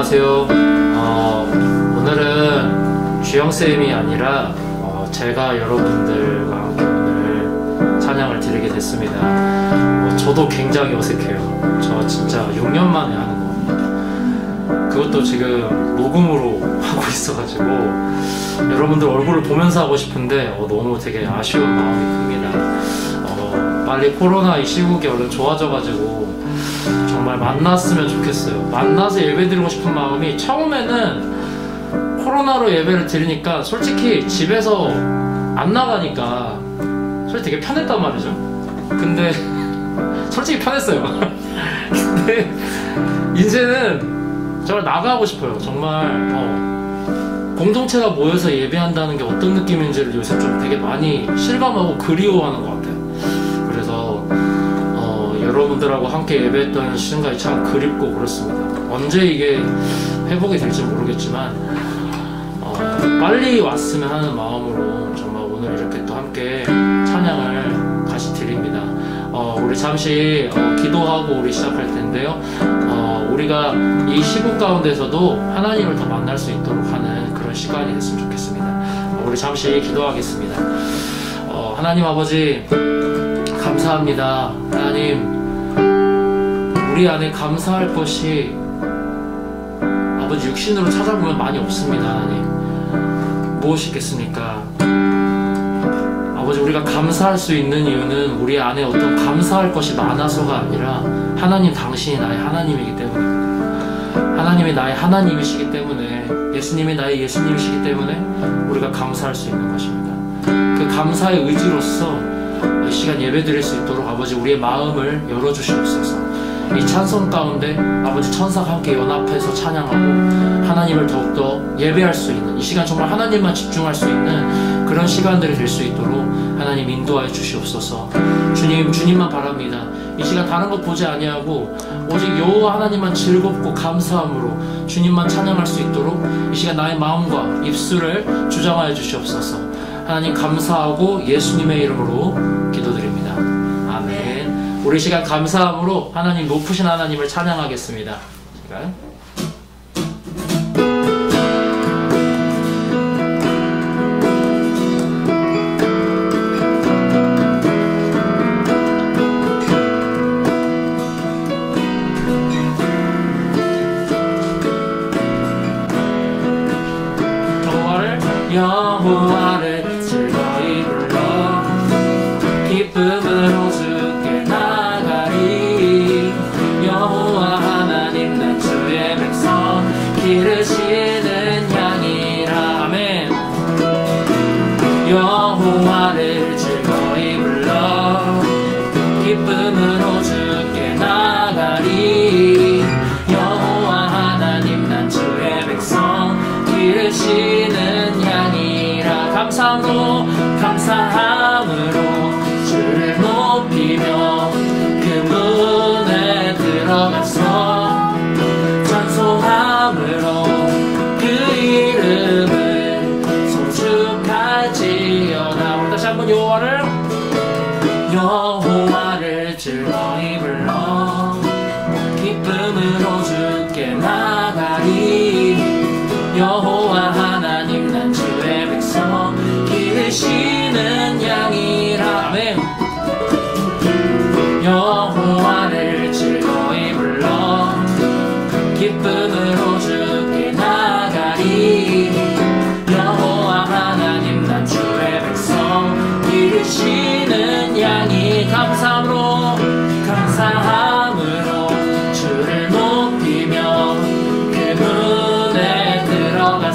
안녕하세요. 오늘은 주영쌤이 아니라 제가 여러분들과 함께 오늘 찬양을 드리게 됐습니다. 저도 굉장히 어색해요. 저 진짜 6년 만에 하는 겁니다. 그것도 지금 녹음으로 하고 있어가지고 여러분들 얼굴을 보면서 하고 싶은데 너무 되게 아쉬운 마음이 큽니다. 빨리 코로나 이 시국이 얼른 좋아져가지고 정말 만났으면 좋겠어요. 만나서 예배 드리고 싶은 마음이, 처음에는 코로나로 예배를 드리니까 솔직히 집에서 안 나가니까 솔직히 되게 편했단 말이죠. 근데 솔직히 편했어요. 근데 이제는 정말 나가고 싶어요. 정말 공동체가 모여서 예배한다는 게 어떤 느낌인지를 요새 좀 되게 많이 실감하고 그리워하는 것 같아요. 그래서 여러분들하고 함께 예배했던 시간이 참 그립고 그렇습니다. 언제 이게 회복이 될지 모르겠지만 빨리 왔으면 하는 마음으로 정말 오늘 이렇게 또 함께 찬양을 같이 드립니다. 우리 잠시 기도하고 우리 시작할 텐데요. 우리가 이 시국 가운데서도 하나님을 더 만날 수 있도록 하는 그런 시간이 됐으면 좋겠습니다. 우리 잠시 기도하겠습니다. 하나님 아버지 감사합니다. 하나님, 우리 안에 감사할 것이 아버지 육신으로 찾아보면 많이 없습니다. 하나님, 무엇이 있겠습니까? 아버지, 우리가 감사할 수 있는 이유는 우리 안에 어떤 감사할 것이 많아서가 아니라 하나님 당신이 나의 하나님이기 때문입니다. 하나님이 나의 하나님이시기 때문에, 예수님이 나의 예수님이시기 때문에 우리가 감사할 수 있는 것입니다. 그 감사의 의지로서 이 시간 예배 드릴 수 있도록 아버지 우리의 마음을 열어주시옵소서. 이 찬송 가운데 아버지 천사가 함께 연합해서 찬양하고 하나님을 더욱더 예배할 수 있는, 이 시간 정말 하나님만 집중할 수 있는 그런 시간들이 될 수 있도록 하나님 인도하여 주시옵소서. 주님, 주님만 바랍니다. 이 시간 다른 것 보지 아니하고 오직 여호와 하나님만 즐겁고 감사함으로 주님만 찬양할 수 있도록 이 시간 나의 마음과 입술을 주장하여 주시옵소서. 하나님 감사하고 예수님의 이름으로 기도드립니다. 아멘. 우리 시간 감사함으로 하나님, 높으신 하나님을 찬양하겠습니다. 여호와를 즐거이 불러 기쁨으로 주께 나가리. 여호와 하나님 난 주의 백성 기르시는 양이라. 아멘. 여호와를 즐거이 불러 기쁨으로 주께 나가리. 여호와 하나님 난 주의 백성 기르시는 양이라. 감사함으로 주를 높이며 그 문에 들어가서 찬송함으로 그 이름을 송축할지어다. 우리 다시 한번 여호와를 즐거이 불러 기쁨으로 주께 나가리. 여호와 하나님 난 주의 백성 기르시는 양이라. 아멘. 여호와를 즐거이 불러 기쁨으로 주께 나가리. 여호와 하나님 난 주의 백성 기르시는 양이. 감사함으로 주를 높이며 그 문에 들어가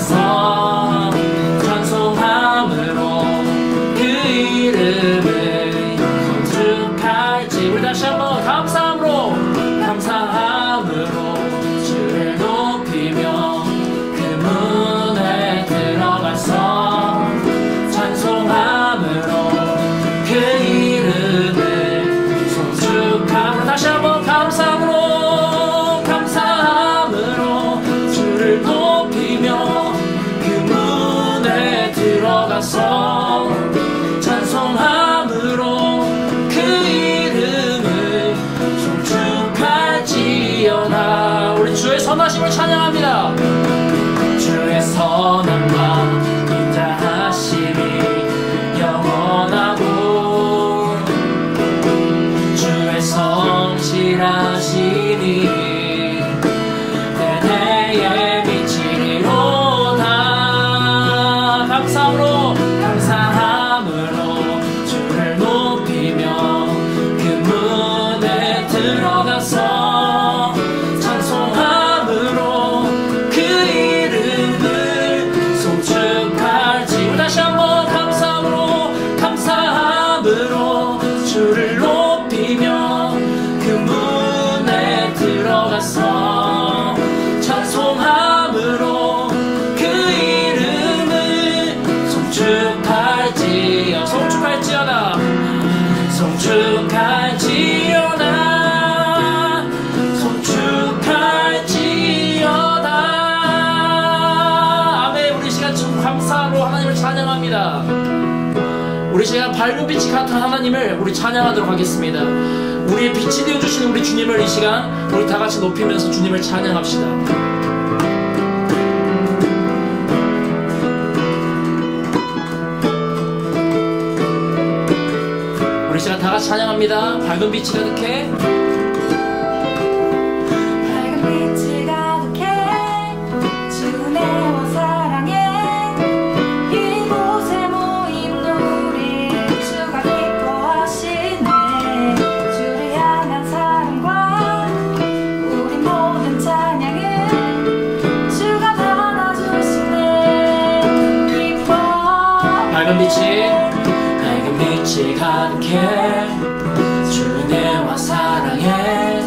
송축할지어다 송축할지어다. 아멘. 우리 시간 좀 감사로 하나님을 찬양합니다. 우리 시간 밝은 빛이 같은 하나님을 우리 찬양하도록 하겠습니다. 우리의 빛이 되어주시는 우리 주님을 이 시간 우리 다같이 높이면서 주님을 찬양합시다. 우리 시간 다같이 찬양합니다. 밝은 빛이 가득해 밝은 빛이 가득해 주 은혜와 사랑에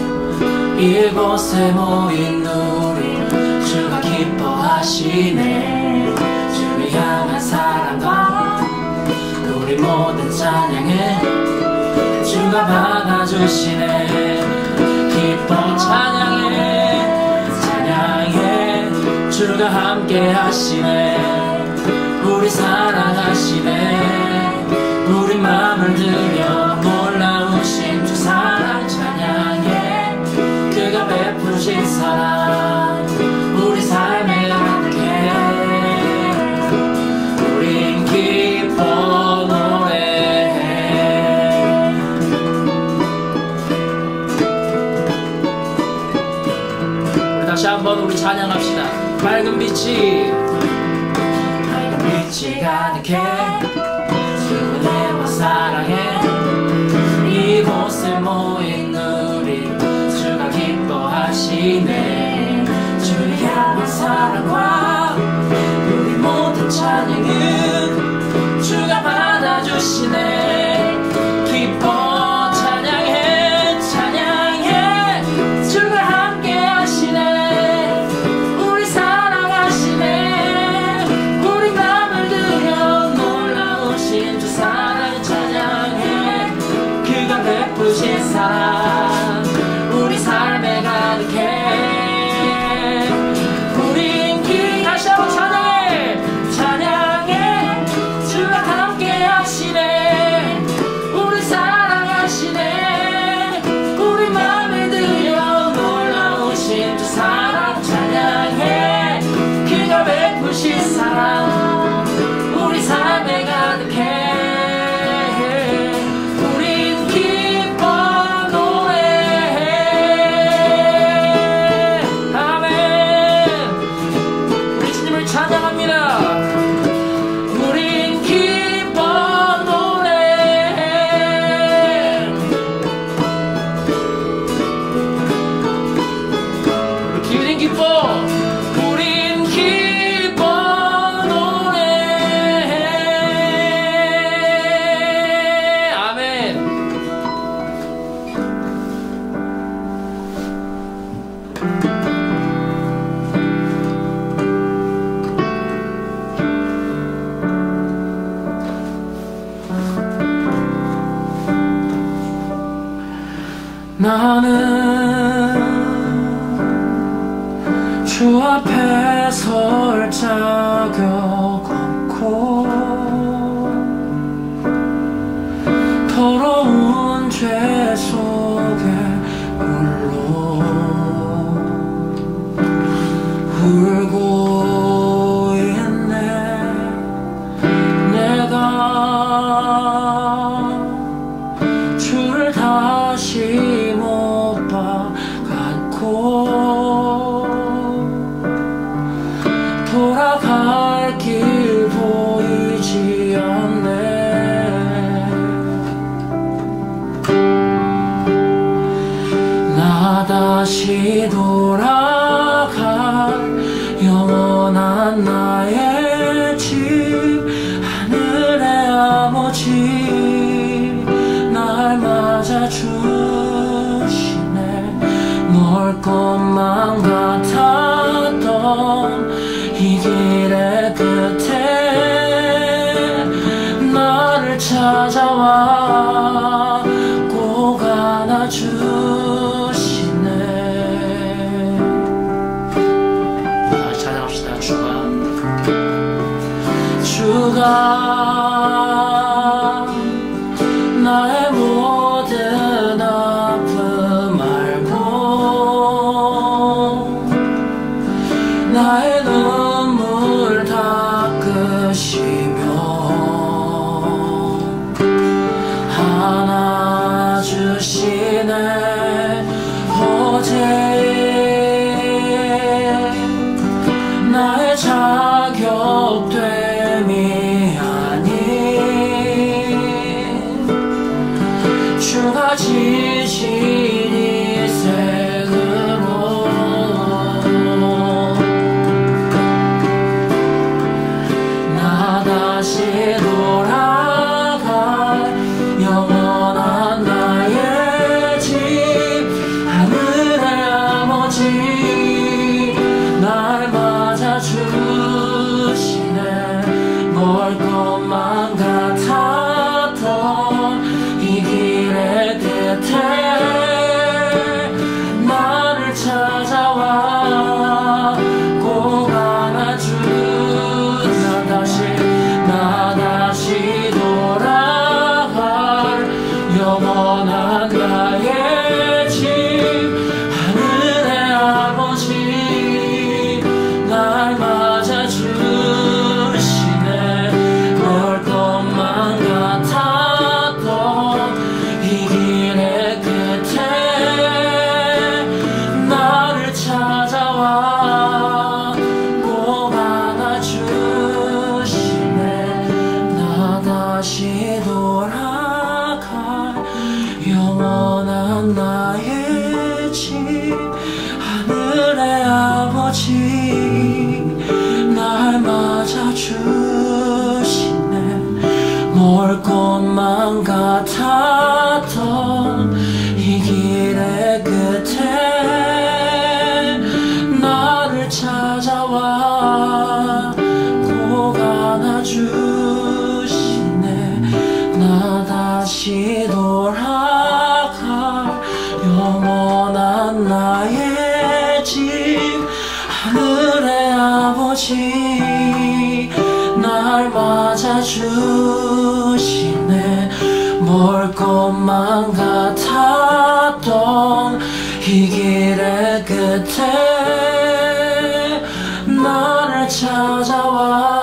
이곳에 모인 우리 주가 기뻐하시네. 주를 향한 사랑과 우리 모든 찬양에 주가 받아주시네. 기뻐 찬양해 찬양해 주가 함께 하시네. 우리 사랑하시네. 우리 마음을 들여 놀라우신 주 사랑 찬양해. 그가 베푸신 사랑 우리 삶에 가득해. 우린 기뻐 노래해. 우리 다시 한번 우리 찬양합시다. 밝은 빛이 빛이 가득해 주 은혜와 사랑에 이곳에 모인 우리 주가 기뻐하시네. 주를 향한 사랑과 우리 모든 찬양은 주가 받아주시네. 기뻐 찬양해 찬양해 주가 함께 하시네. 우리 사랑하시네. 베푸신 사랑 우리 삶에 가득해. 우린 다시 한번 찬양해 찬양해 주가 함께 하시네. 우리 사랑하시네. 우리 마음을 들여 놀라우신 주 사랑 찬양해. 그가 베푸신 사랑 우리 삶에 가득해. 나는 주 앞에 설 자격 없고 더러운 죄 속에 홀로 울고 있네. 내가 주를 다시 못 봐갖고 돌아갈 길 보이지 않네. 나 다시 돌아갈 영원한 나의 집 하늘의 아버지 날 맞아주시네. 멀 것만 같았던 이 길의 끝에 나를 찾아와 모든 아픔 알고 나의 눈물 닦으시며 안아주시네 어제 나의 자격됨이 아닌 주가 지신 이 생으로 나 다시 돌아갈 영원한 나의 집 하늘의 아버지 날 맞아주시네 멀 것만 같았던 이 길의 끝에 나를 찾아와 꼭 안아준 나 다시 돌아갈 영원한 나의 집 하늘의 아버지 날 맞아주시네 멀 것만 같았던 이 길의 끝에 나를 찾아와 꼭 안아주시네 나 다시 돌아갈 영원한 나의 집 하늘의 아버지 날 맞아주시네 멀 것만 같았던 이 길의 끝에 나를 찾아와 꼭 안아주시네 나 다시 돌아갈 영원한 나의 집 하늘의 아버지 날 맞아주시네 멀 것만 같았던 이 길의 끝에 나를 찾아와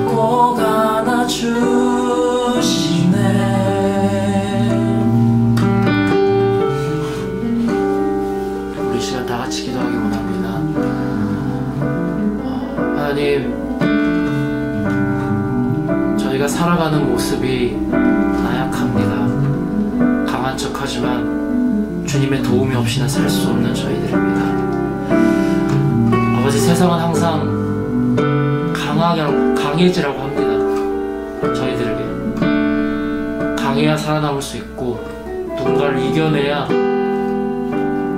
꼭 안아주시네 우리 시간 다 같이 기도하기 원합니다. 하나님 저희가 살아가는 모습이 나약합니다. 강한 척하지만 주님의 도움이 없이는 살 수 없는 저희들입니다. 아버지 세상은 항상 강해지라고 합니다. 저희들에게 강해야 살아남을 수 있고 누군가를 이겨내야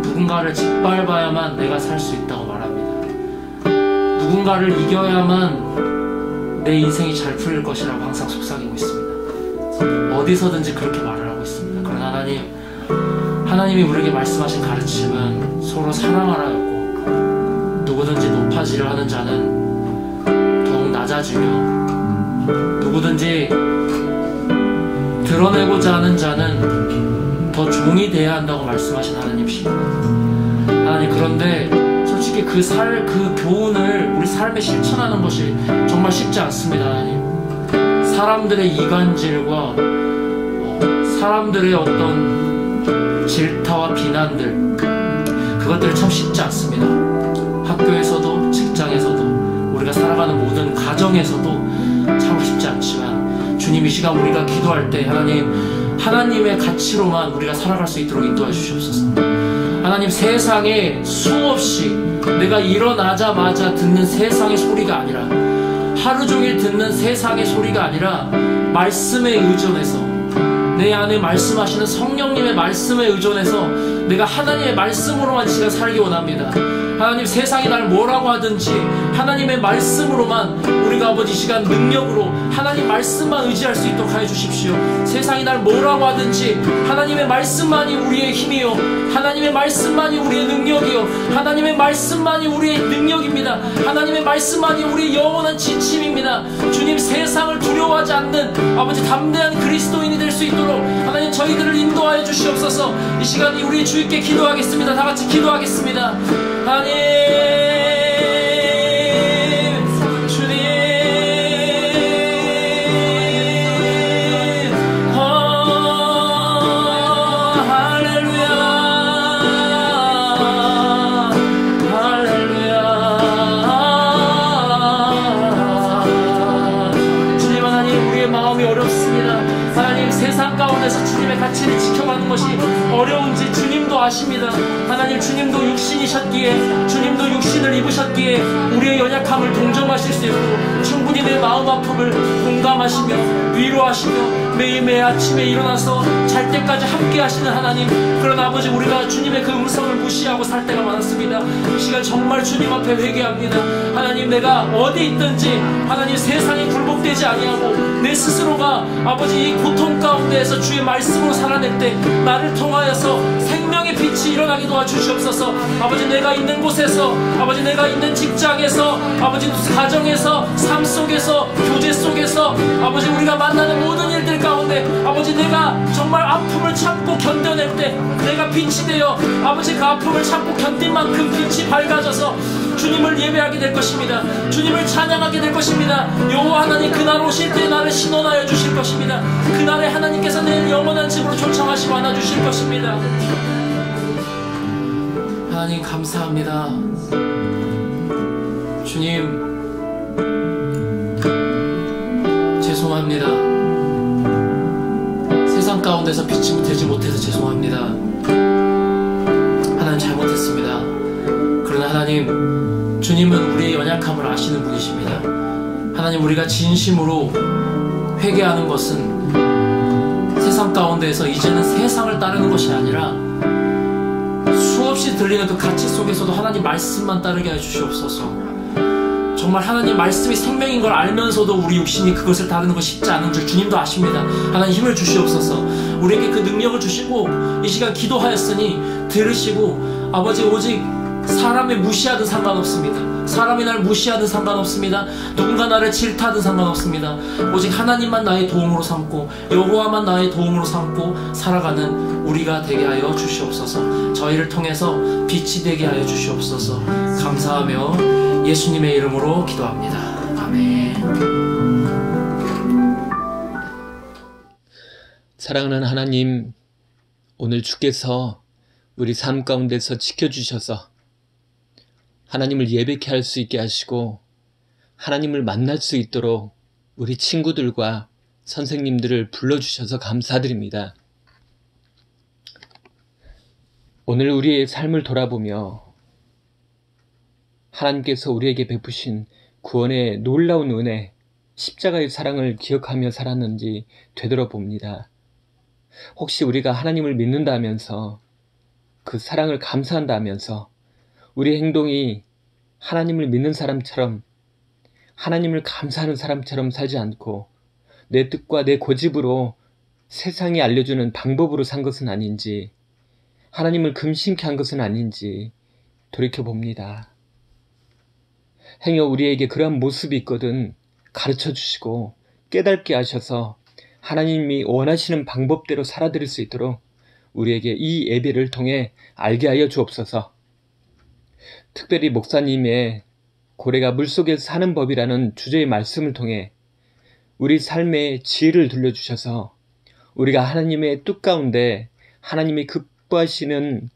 누군가를 짓밟아야만 내가 살 수 있다고 말합니다. 누군가를 이겨야만 내 인생이 잘 풀릴 것이라고 항상 속삭이고 있습니다. 어디서든지 그렇게 말을 하고 있습니다. 그러나 하나님이 우리에게 말씀하신 가르침은 서로 사랑하라였고 누구든지 높아지려 하는 자는 더욱 낮아지며 누구든지 드러내고자 하는 자는 더 종이 되어야 한다고 말씀하신 하나님이십니다. 하나님 그런데 솔직히 그 교훈을 우리 삶에 실천하는 것이 정말 쉽지 않습니다. 하나님 사람들의 이간질과 사람들의 어떤 질타와 비난들 그것들이 참 쉽지 않습니다. 학교에서도 직장에서도 우리가 살아가는 모든 가정에서도 참 쉽지 않지만 주님 이 시간 우리가 기도할 때 하나님의 가치로만 우리가 살아갈 수 있도록 인도해 주시옵소서. 하나님 세상에 수없이 내가 일어나자마자 듣는 세상의 소리가 아니라 하루 종일 듣는 세상의 소리가 아니라 말씀에 의존해서 내 안에 말씀하시는 성령님의 말씀에 의존해서 내가 하나님의 말씀으로만 지금 살기 원합니다. 하나님, 세상이 날 뭐라고 하든지 하나님의 말씀으로만 우리가 아버지 이 시간 능력으로 하나님 말씀만 의지할 수 있도록 하여 주십시오. 세상이 날 뭐라고 하든지 하나님의 말씀만이 우리의 힘이요, 하나님의 말씀만이 우리의 능력이요, 하나님의 말씀만이 우리의 능력입니다. 하나님의 말씀만이 우리의 영원한 지침입니다. 주님, 세상을 두려워하지 않는 아버지 담대한 그리스도인이 될 수 있도록 하나님 저희들을 인도하여 주시옵소서. 이 시간 우리 주님께 기도하겠습니다. 다 같이 기도하겠습니다. 하나님, 주님, 할렐루야, 할렐루야. 주님, 하나님, 우리의 마음이 어렵습니다. 하나님, 세상 가운데서 주님의 가치를 지켜가는 것이 어려운지 주님도 아십니다. 하나님, 주님도 육신이셨기에, 주님도 육신을 입으셨기에 우리의 연약함을 동정하실 수 있고 충분히 내 마음 아픔을 공감하시며 위로하시며 매일매일 아침에 일어나서 잘 때까지 함께 하시는 하나님, 그런 아버지, 우리가 주님의 그 음성을 무시하고 살 때가 많았습니다. 이 시간 정말 주님 앞에 회개합니다. 하나님, 내가 어디 있든지 하나님 세상에 굴복되지 아니하고 내 스스로가 아버지 이 고통 가운데에서 주의 말씀으로 살아낼 때 나를 통하여서 생명의 빛이 일어나게 도와주시옵소서. 아버지, 내가 있는 곳에서, 아버지 내가 있는 직장에서, 아버지 가정에서, 삶 속에서, 교제 속에서, 아버지 우리가 만나는 모든 일들 가운데 아버지 내가 정말 아픔을 참고 견뎌낼 때 내가 빛이 되어 아버지 그 아픔을 참고 견딘 만큼 빛이 밝아져서 주님을 예배하게 될 것입니다. 주님을 찬양하게 될 것입니다. 여호와 하나님, 그날 오실 때 나를 신원하여 주실 것입니다. 그날에 하나님께서 내 영원한 집으로 초청하시고 안아주실 것입니다. 하나님, 감사합니다. 주님, 죄송합니다. 세상 가운데서 빛이 되지 못해서 죄송합니다. 하나님, 잘못했습니다. 그러나 하나님, 주님은 우리의 연약함을 아시는 분이십니다. 하나님, 우리가 진심으로 회개하는 것은 세상 가운데에서 이제는 세상을 따르는 것이 아니라 수없이 들리는 그 가치 속에서도 하나님 말씀만 따르게 해주시옵소서. 정말 하나님 말씀이 생명인 걸 알면서도 우리 육신이 그것을 따르는 것이 쉽지 않은 줄 주님도 아십니다. 하나님, 힘을 주시옵소서. 우리에게 그 능력을 주시고 이 시간 기도하였으니 들으시고 아버지, 오직 사람이 무시하든 상관없습니다. 사람이 날 무시하든 상관없습니다. 누군가 나를 질타하든 상관없습니다. 오직 하나님만 나의 도움으로 삼고 여호와만 나의 도움으로 삼고 살아가는 우리가 되게 하여 주시옵소서. 저희를 통해서 빛이 되게 하여 주시옵소서. 감사하며 예수님의 이름으로 기도합니다. 아멘. 사랑하는 하나님, 오늘 주께서 우리 삶 가운데서 지켜주셔서 하나님을 예배케 할 수 있게 하시고 하나님을 만날 수 있도록 우리 친구들과 선생님들을 불러주셔서 감사드립니다. 오늘 우리의 삶을 돌아보며 하나님께서 우리에게 베푸신 구원의 놀라운 은혜, 십자가의 사랑을 기억하며 살았는지 되돌아봅니다. 혹시 우리가 하나님을 믿는다면서 그 사랑을 감사한다면서 우리 행동이 하나님을 믿는 사람처럼, 하나님을 감사하는 사람처럼 살지 않고 내 뜻과 내 고집으로 세상이 알려주는 방법으로 산 것은 아닌지, 하나님을 금심케 한 것은 아닌지 돌이켜봅니다. 행여 우리에게 그러한 모습이 있거든 가르쳐 주시고 깨닫게 하셔서 하나님이 원하시는 방법대로 살아드릴 수 있도록 우리에게 이 예배를 통해 알게 하여 주옵소서. 특별히 목사님의 고래가 물속에서 사는 법이라는 주제의 말씀을 통해 우리 삶의 지혜를 들려주셔서 우리가 하나님의 뜻 가운데 하나님이 기뻐하시는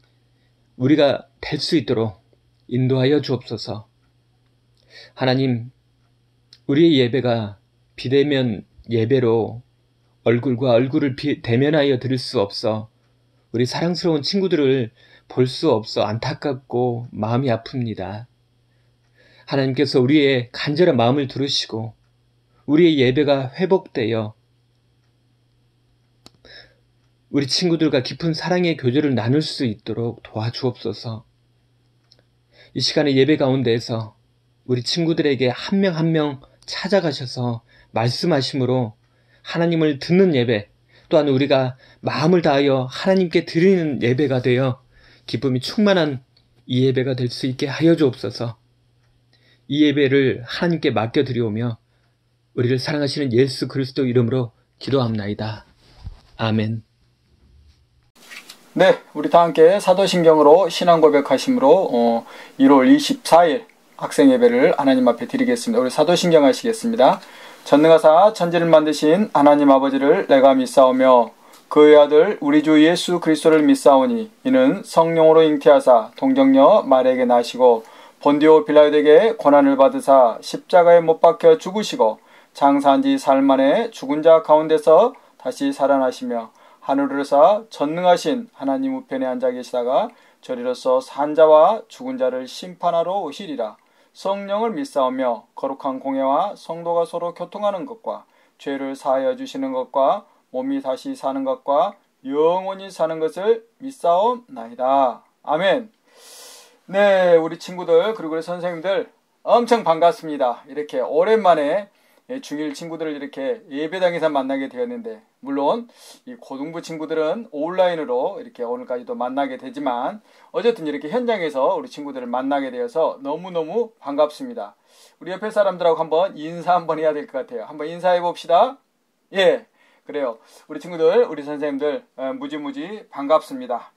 우리가 될 수 있도록 인도하여 주옵소서. 하나님, 우리의 예배가 비대면 예배로 얼굴과 얼굴을 대면하여 드릴 수 없어 우리 사랑스러운 친구들을 볼 수 없어 안타깝고 마음이 아픕니다. 하나님께서 우리의 간절한 마음을 들으시고 우리의 예배가 회복되어 우리 친구들과 깊은 사랑의 교제를 나눌 수 있도록 도와주옵소서. 이 시간에 예배 가운데에서 우리 친구들에게 한 명 한 명 찾아가셔서 말씀하심으로 하나님을 듣는 예배, 또한 우리가 마음을 다하여 하나님께 드리는 예배가 되어 기쁨이 충만한 이 예배가 될 수 있게 하여 주옵소서. 이 예배를 하나님께 맡겨드리오며 우리를 사랑하시는 예수 그리스도 이름으로 기도합나이다. 아멘. 네, 우리 다 함께 사도신경으로 신앙 고백하심으로 1월 24일 학생 예배를 하나님 앞에 드리겠습니다. 우리 사도신경 하시겠습니다. 전능하사 천지를 만드신 하나님 아버지를 내가 믿사오며 그의 아들 우리 주 예수 그리스도를 믿사오니 이는 성령으로 잉태하사 동정녀 마리아에게 나시고 본디오 빌라도에게 고난을 받으사 십자가에 못 박혀 죽으시고 장사한 지 사흘 만에 죽은 자 가운데서 다시 살아나시며 하늘에서 전능하신 하나님 우편에 앉아 계시다가 저리로서 산 자와 죽은 자를 심판하러 오시리라. 성령을 믿사오며 거룩한 공예와 성도가 서로 교통하는 것과 죄를 사하여 주시는 것과 몸이 다시 사는 것과 영원히 사는 것을 믿사옵나이다. 아멘. 네, 우리 친구들 그리고 우리 선생님들 엄청 반갑습니다. 이렇게 오랜만에 중1 친구들을 이렇게 예배당에서 만나게 되었는데, 물론 이 고등부 친구들은 온라인으로 이렇게 오늘까지도 만나게 되지만 어쨌든 이렇게 현장에서 우리 친구들을 만나게 되어서 너무너무 반갑습니다. 우리 옆에 사람들하고 한번 인사 한번 해야 될 것 같아요. 한번 인사해 봅시다. 예, 그래요. 우리 친구들, 우리 선생님들 무지무지 반갑습니다.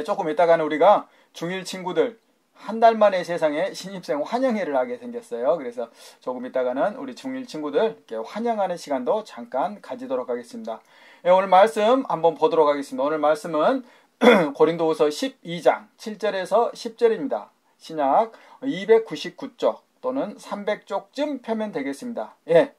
조금 이따가는 우리가 중1 친구들 한 달 만에 세상에 신입생 환영회를 하게 생겼어요. 그래서 조금 이따가는 우리 중1 친구들 이렇게 환영하는 시간도 잠깐 가지도록 하겠습니다. 오늘 말씀 한번 보도록 하겠습니다. 오늘 말씀은 고린도후서 12장 7절에서 10절입니다. 신약 299쪽 또는 300쪽쯤 펴면 되겠습니다. 예,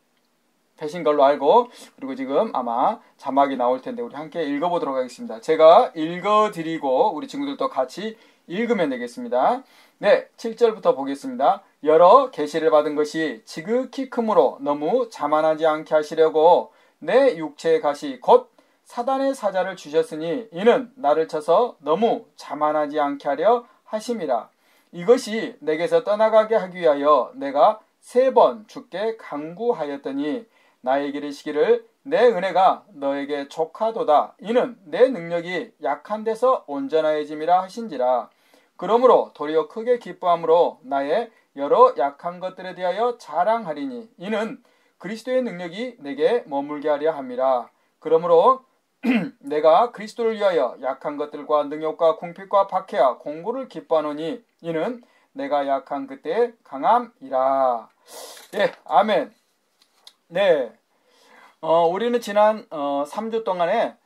펴신 걸로 알고, 그리고 지금 아마 자막이 나올 텐데 우리 함께 읽어보도록 하겠습니다. 제가 읽어드리고 우리 친구들도 같이 읽으면 되겠습니다. 네, 7절부터 보겠습니다. 여러 계시를 받은 것이 지극히 크므로 너무 자만하지 않게 하시려고 내 육체의 가시 곧 사단의 사자를 주셨으니 이는 나를 쳐서 너무 자만하지 않게 하려 하심이라. 이것이 내게서 떠나가게 하기 위하여 내가 3번 주께 간구하였더니 나에게 이르시기를 내 은혜가 너에게 족하도다. 이는 내 능력이 약한 데서 온전하여짐이라 하신지라. 그러므로 도리어 크게 기뻐함으로 나의 여러 약한 것들에 대하여 자랑하리니 이는 그리스도의 능력이 내게 머물게 하려 함이라. 그러므로 내가 그리스도를 위하여 약한 것들과 능욕과 궁핍과 박해와 공고를 기뻐하노니 이는 내가 약한 그때의 강함이라. 예, 아멘. 네, 우리는 지난 3주 동안에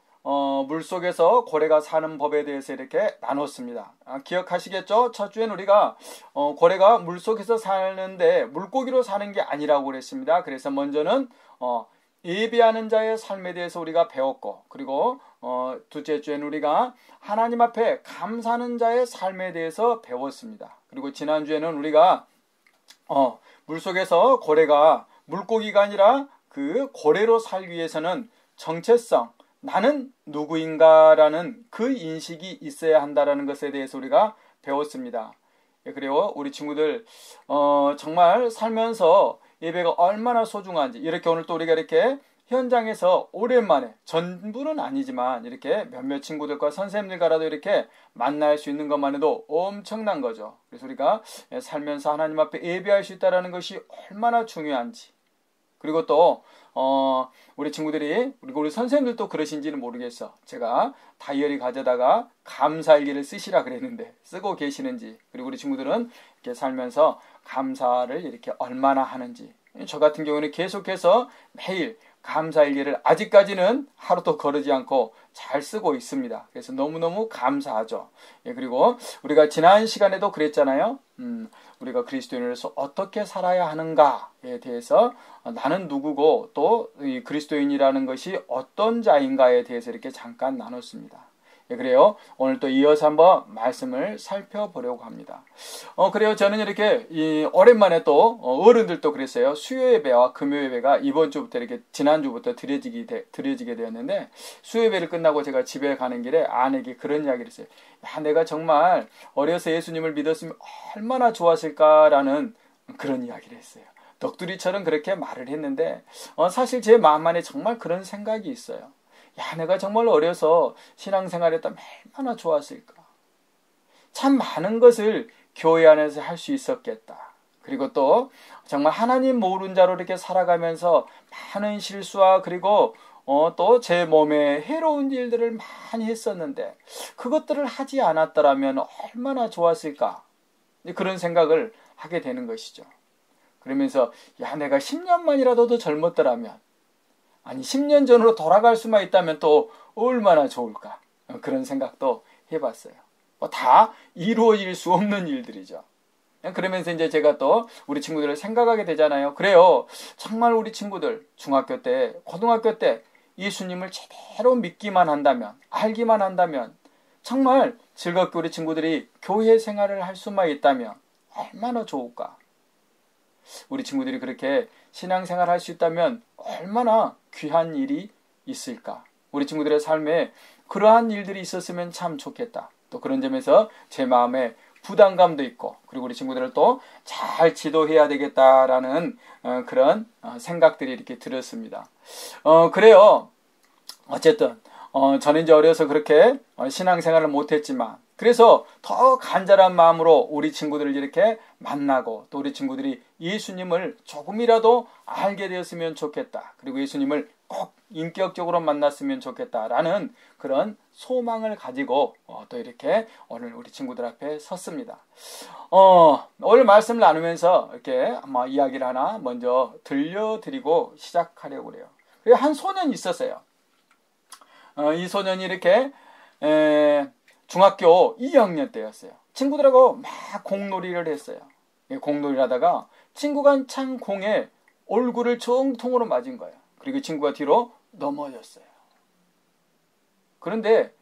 물속에서 고래가 사는 법에 대해서 이렇게 나눴습니다. 기억하시겠죠? 첫 주엔 우리가 고래가 물속에서 사는데 물고기로 사는 게 아니라고 그랬습니다. 그래서 먼저는 예배하는 자의 삶에 대해서 우리가 배웠고, 그리고 둘째 주에는 우리가 하나님 앞에 감사하는 자의 삶에 대해서 배웠습니다. 그리고 지난주에는 우리가 물속에서 고래가 물고기가 아니라 그 고래로 살기 위해서는 정체성, 나는 누구인가라는 그 인식이 있어야 한다는 것에 대해서 우리가 배웠습니다. 그리고 우리 친구들 정말 살면서 예배가 얼마나 소중한지, 이렇게 오늘 또 우리가 이렇게 현장에서 오랜만에, 전부는 아니지만 이렇게 몇몇 친구들과 선생님들과라도 이렇게 만날 수 있는 것만 해도 엄청난 거죠. 그래서 우리가 살면서 하나님 앞에 예배할 수 있다는 것이 얼마나 중요한지, 그리고 또 우리 친구들이, 그리고 우리 선생님들도 그러신지는 모르겠어. 제가 다이어리 가져다가 감사일기를 쓰시라 그랬는데 쓰고 계시는지, 그리고 우리 친구들은 이렇게 살면서 감사를 이렇게 얼마나 하는지. 저 같은 경우는 계속해서 매일 감사일기를 아직까지는 하루도 거르지 않고 잘 쓰고 있습니다. 그래서 너무너무 감사하죠. 예, 그리고 우리가 지난 시간에도 그랬잖아요. 우리가 그리스도인으로서 어떻게 살아야 하는가에 대해서, 나는 누구고 또 이 그리스도인이라는 것이 어떤 자인가에 대해서 이렇게 잠깐 나눴습니다. 그래요. 오늘 또 이어서 한번 말씀을 살펴보려고 합니다. 그래요. 저는 이렇게 오랜만에 또 어른들도 그랬어요. 수요 예배와 금요 예배가 이번 주부터 이렇게 지난주부터 드려지게 되었는데, 수요 예배를 끝나고 제가 집에 가는 길에 아내에게 그런 이야기를 했어요. 야, 내가 정말 어려서 예수님을 믿었으면 얼마나 좋았을까라는 그런 이야기를 했어요. 넋두리처럼 그렇게 말을 했는데, 사실 제 마음 안에 정말 그런 생각이 있어요. 야, 내가 정말 어려서 신앙생활 했다면 얼마나 좋았을까. 참 많은 것을 교회 안에서 할 수 있었겠다. 그리고 또 정말 하나님 모르는 자로 이렇게 살아가면서 많은 실수와 그리고 또 제 몸에 해로운 일들을 많이 했었는데 그것들을 하지 않았더라면 얼마나 좋았을까. 그런 생각을 하게 되는 것이죠. 그러면서 야, 내가 10년만이라도 더 젊었더라면, 아니 10년 전으로 돌아갈 수만 있다면 또 얼마나 좋을까. 그런 생각도 해봤어요. 다 이루어질 수 없는 일들이죠. 그러면서 이제 제가 또 우리 친구들을 생각하게 되잖아요. 그래요. 정말 우리 친구들 중학교 때, 고등학교 때 예수님을 제대로 믿기만 한다면, 알기만 한다면 정말 즐겁게 우리 친구들이 교회 생활을 할 수만 있다면 얼마나 좋을까. 우리 친구들이 그렇게 신앙생활 할 수 있다면 얼마나 귀한 일이 있을까. 우리 친구들의 삶에 그러한 일들이 있었으면 참 좋겠다. 또 그런 점에서 제 마음에 부담감도 있고, 그리고 우리 친구들을 또 잘 지도해야 되겠다라는 그런 생각들이 이렇게 들었습니다. 그래요. 어쨌든 저는 이제 어려서 그렇게 신앙생활을 못했지만, 그래서 더 간절한 마음으로 우리 친구들을 이렇게 만나고, 또 우리 친구들이 예수님을 조금이라도 알게 되었으면 좋겠다. 그리고 예수님을 꼭 인격적으로 만났으면 좋겠다라는 그런 소망을 가지고 또 이렇게 오늘 우리 친구들 앞에 섰습니다. 오늘 말씀을 나누면서 이렇게 아마 이야기를 하나 먼저 들려드리고 시작하려고 그래요. 그리고 한 소년이 있었어요. 이 소년이 이렇게 중학교 2학년 때였어요. 친구들하고 막 공놀이를 했어요. 공놀이를 하다가 친구가 찬 공에 얼굴을 정통으로 맞은 거예요. 그리고 친구가 뒤로 넘어졌어요. 그런데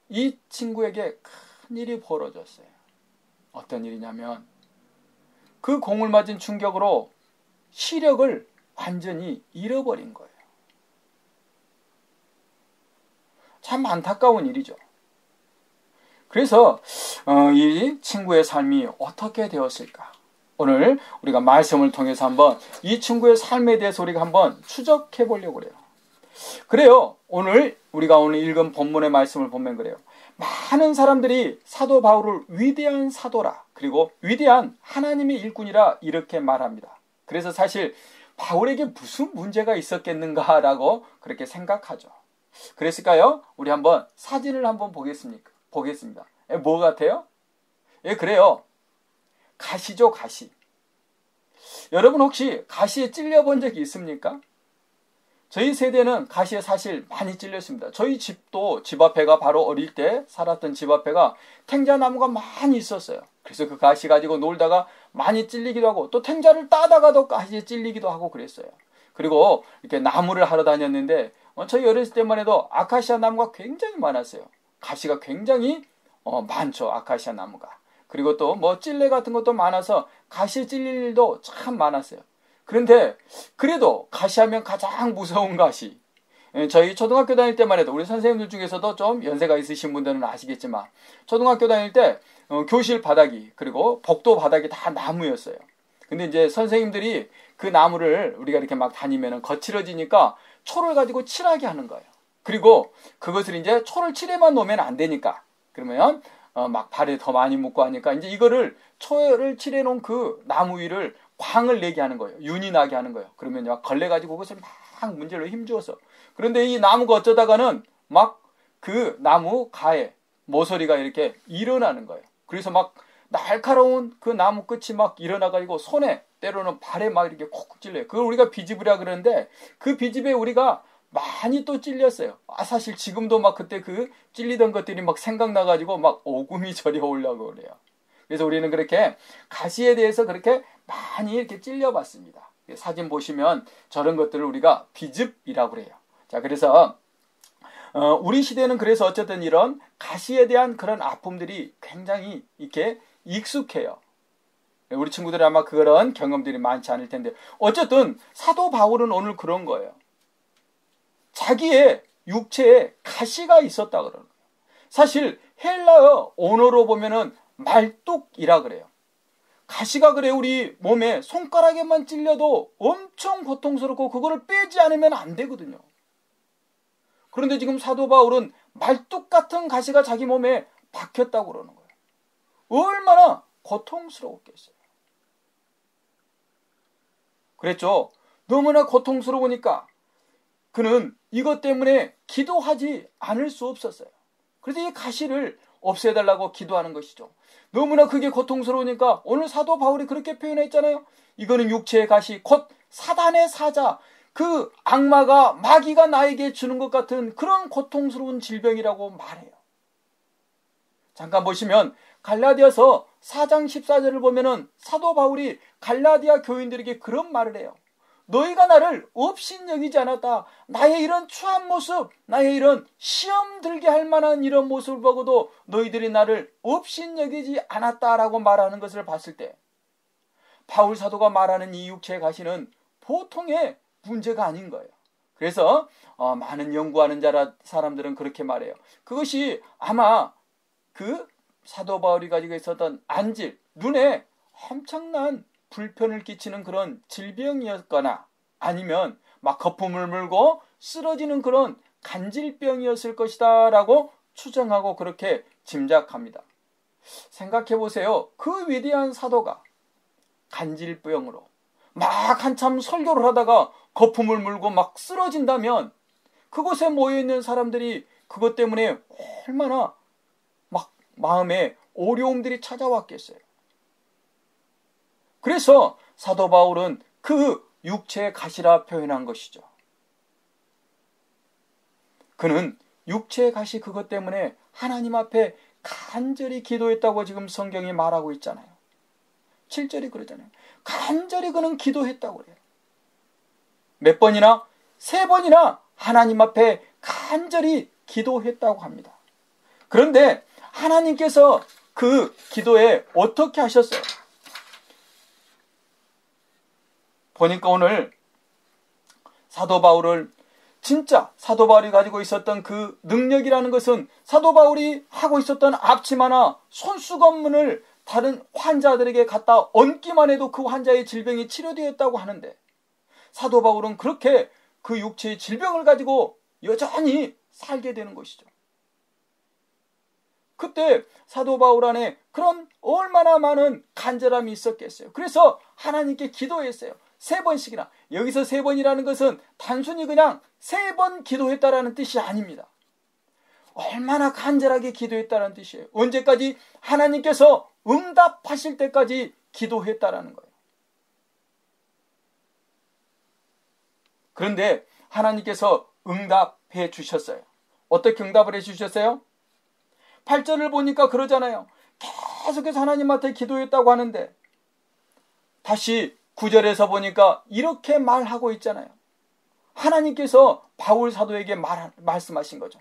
이 친구에게 큰 일이 벌어졌어요. 어떤 일이냐면 그 공을 맞은 충격으로 시력을 완전히 잃어버린 거예요. 참 안타까운 일이죠. 그래서 이 친구의 삶이 어떻게 되었을까? 오늘 우리가 말씀을 통해서 한번 이 친구의 삶에 대해서 우리가 한번 추적해 보려고 그래요. 그래요. 우리가 오늘 읽은 본문의 말씀을 보면 그래요. 많은 사람들이 사도 바울을 위대한 사도라, 그리고 위대한 하나님의 일꾼이라 이렇게 말합니다. 그래서 사실 바울에게 무슨 문제가 있었겠는가라고 그렇게 생각하죠. 그랬을까요? 우리 한번 사진을 한번 보겠습니다. 뭐 같아요? 그래요. 가시죠, 가시. 여러분 혹시 가시에 찔려본 적이 있습니까? 저희 세대는 가시에 사실 많이 찔렸습니다. 저희 집도 집 앞에가 바로 어릴 때 살았던 집 앞에가 탱자나무가 많이 있었어요. 그래서 그 가시 가지고 놀다가 많이 찔리기도 하고, 또 탱자를 따다가도 가시에 찔리기도 하고 그랬어요. 그리고 이렇게 나무를 하러 다녔는데 저희 어렸을 때만 해도 아카시아 나무가 굉장히 많았어요. 가시가 굉장히 많죠, 아카시아 나무가. 그리고 또 뭐 찔레 같은 것도 많아서 가시에 찔릴 일도 참 많았어요. 그런데 그래도 가시하면 가장 무서운 가시. 저희 초등학교 다닐 때만 해도 우리 선생님들 중에서도 좀 연세가 있으신 분들은 아시겠지만 초등학교 다닐 때 교실 바닥이, 그리고 복도 바닥이 다 나무였어요. 근데 이제 선생님들이 그 나무를 우리가 이렇게 막 다니면 거칠어지니까 초를 가지고 칠하게 하는 거예요. 그리고 그것을 이제 초를 칠해만 놓으면 안 되니까, 그러면 막 발에 더 많이 묻고 하니까 이제 이거를 초를 칠해 놓은 그 나무 위를 광을 내게 하는 거예요. 윤이 나게 하는 거예요. 그러면 막 걸레 가지고 그것을 막 문질러 힘주어서. 그런데 이 나무가 어쩌다가는 막 그 나무 가에 모서리가 이렇게 일어나는 거예요. 그래서 막 날카로운 그 나무 끝이 막 일어나가지고 손에, 때로는 발에 막 이렇게 콕 찔려요. 그걸 우리가 비집으라 그러는데 그 비집에 우리가 많이 또 찔렸어요. 사실 지금도 막 그때 그 찔리던 것들이 막 생각나가지고 막 오금이 저리 올라오고 그래요. 그래서 우리는 그렇게 가시에 대해서 그렇게 많이 이렇게 찔려봤습니다. 사진 보시면 저런 것들을 우리가 비즙이라고 그래요. 자, 그래서 우리 시대는 그래서 어쨌든 이런 가시에 대한 그런 아픔들이 굉장히 이렇게 익숙해요. 우리 친구들이 아마 그런 경험들이 많지 않을 텐데, 어쨌든 사도 바울은 오늘 그런 거예요. 자기의 육체에 가시가 있었다 그러는 거예요. 사실 헬라어 언어로 보면은 말뚝이라 그래요. 가시가 그래 우리 몸에 손가락에만 찔려도 엄청 고통스럽고 그거를 빼지 않으면 안 되거든요. 그런데 지금 사도 바울은 말뚝 같은 가시가 자기 몸에 박혔다고 그러는 거예요. 얼마나 고통스러웠겠어요. 그랬죠. 너무나 고통스러우니까 그는 이것 때문에 기도하지 않을 수 없었어요. 그래서 이 가시를 없애달라고 기도하는 것이죠. 너무나 그게 고통스러우니까 오늘 사도 바울이 그렇게 표현했잖아요. 이거는 육체의 가시, 곧 사단의 사자, 그 악마가 마귀가 나에게 주는 것 같은 그런 고통스러운 질병이라고 말해요. 잠깐 보시면 갈라디아서 4장 14절을 보면은 사도 바울이 갈라디아 교인들에게 그런 말을 해요. 너희가 나를 업신여기지 않았다. 나의 이런 추한 모습, 나의 이런 시험 들게 할 만한 이런 모습을 보고도 너희들이 나를 업신여기지 않았다라고 말하는 것을 봤을 때, 바울 사도가 말하는 이 육체의 가시는 보통의 문제가 아닌 거예요. 그래서 많은 연구하는 사람들은 그렇게 말해요. 그것이 아마 그 사도 바울이 가지고 있었던 안질, 눈에 엄청난 불편을 끼치는 그런 질병이었거나 아니면 막 거품을 물고 쓰러지는 그런 간질병이었을 것이다 라고 추정하고 그렇게 짐작합니다. 생각해 보세요. 그 위대한 사도가 간질병으로 막 한참 설교를 하다가 거품을 물고 막 쓰러진다면 그곳에 모여있는 사람들이 그것 때문에 얼마나 막 마음에 어려움들이 찾아왔겠어요. 그래서 사도 바울은 그 육체의 가시라 표현한 것이죠. 그는 육체의 가시 그것 때문에 하나님 앞에 간절히 기도했다고 지금 성경이 말하고 있잖아요. 7절이 그러잖아요. 간절히 그는 기도했다고 그래요. 몇 번이나? 3번이나 하나님 앞에 간절히 기도했다고 합니다. 그런데 하나님께서 그 기도에 어떻게 하셨어요? 보니까 오늘 사도 바울을 진짜 사도 바울이 가지고 있었던 그 능력이라는 것은 사도 바울이 하고 있었던 앞치마나 손수건문을 다른 환자들에게 갖다 얹기만 해도 그 환자의 질병이 치료되었다고 하는데, 사도 바울은 그렇게 그 육체의 질병을 가지고 여전히 살게 되는 것이죠. 그때 사도 바울 안에 그런 얼마나 많은 간절함이 있었겠어요. 그래서 하나님께 기도했어요. 3번씩이나. 여기서 3번이라는 것은 단순히 그냥 3번 기도했다라는 뜻이 아닙니다. 얼마나 간절하게 기도했다라는 뜻이에요. 언제까지? 하나님께서 응답하실 때까지 기도했다라는 거예요. 그런데 하나님께서 응답해 주셨어요. 어떻게 응답을 해 주셨어요? 8절을 보니까 그러잖아요. 계속해서 하나님한테 기도했다고 하는데 다시 9절에서 보니까 이렇게 말하고 있잖아요. 하나님께서 바울 사도에게 말씀하신 거죠.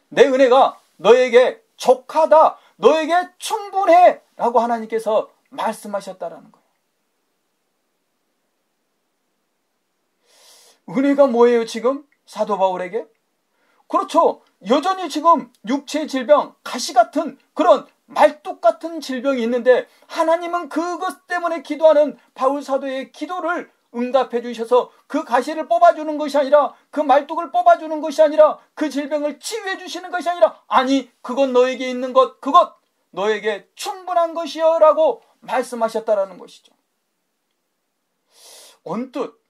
내 은혜가 너에게 족하다, 너에게 충분해 라고 하나님께서 말씀하셨다라는 거예요. 은혜가 뭐예요 지금? 사도 바울에게? 그렇죠. 여전히 지금 육체의 질병, 가시 같은 그런 말뚝 같은 질병이 있는데 하나님은 그것 때문에 기도하는 바울 사도의 기도를 응답해 주셔서 그 가시를 뽑아주는 것이 아니라, 그 말뚝을 뽑아주는 것이 아니라, 그 질병을 치유해 주시는 것이 아니라, 아니 그건 너에게 있는 것, 그것 너에게 충분한 것이여 라고 말씀하셨다라는 것이죠. 언뜻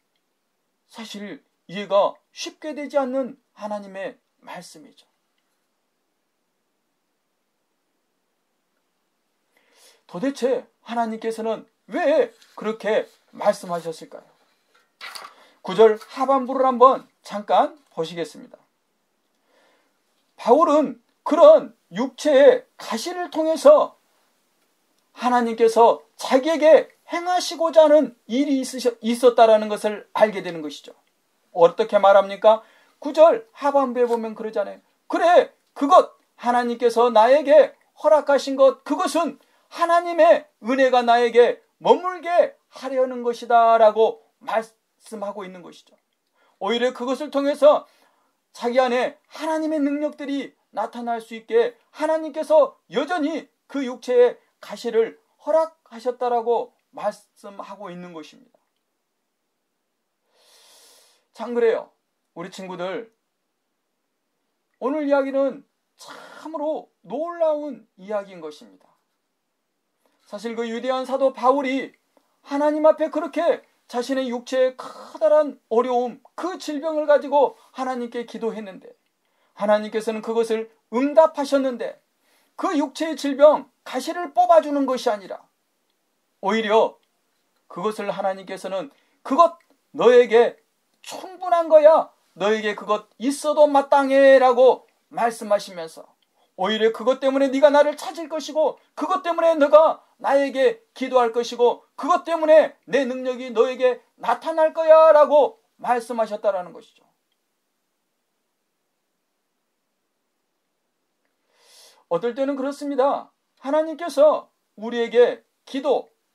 사실 이해가 쉽게 되지 않는 하나님의 말씀이죠. 도대체 하나님께서는 왜 그렇게 말씀하셨을까요? 9절 하반부를 한번 잠깐 보시겠습니다. 바울은 그런 육체의 가시를 통해서 하나님께서 자기에게 행하시고자 하는 일이 있었다라는 것을 알게 되는 것이죠. 어떻게 말합니까? 9절 하반부에 보면 그러잖아요. 그래, 그것 하나님께서 나에게 허락하신 것, 그것은 하나님의 은혜가 나에게 머물게 하려는 것이다 라고 말씀하고 있는 것이죠. 오히려 그것을 통해서 자기 안에 하나님의 능력들이 나타날 수 있게 하나님께서 여전히 그 육체의 가시를 허락하셨다라고 말씀하고 있는 것입니다. 참 그래요. 우리 친구들, 오늘 이야기는 참으로 놀라운 이야기인 것입니다. 사실 그 위대한 사도 바울이 하나님 앞에 그렇게 자신의 육체의 커다란 어려움, 그 질병을 가지고 하나님께 기도했는데 하나님께서는 그것을 응답하셨는데 그 육체의 질병, 가시를 뽑아주는 것이 아니라 오히려 그것을 하나님께서는 그것 너에게 충분한 거야, 너에게 그것 있어도 마땅해 라고 말씀하시면서 오히려 그것 때문에 네가 나를 찾을 것이고 그것 때문에 너가 나에게 기도할 것이고 그것 때문에 내 능력이 너에게 나타날 거야 라고 말씀하셨다라는 것이죠. 어떨 때는 그렇습니다. 하나님께서 우리에게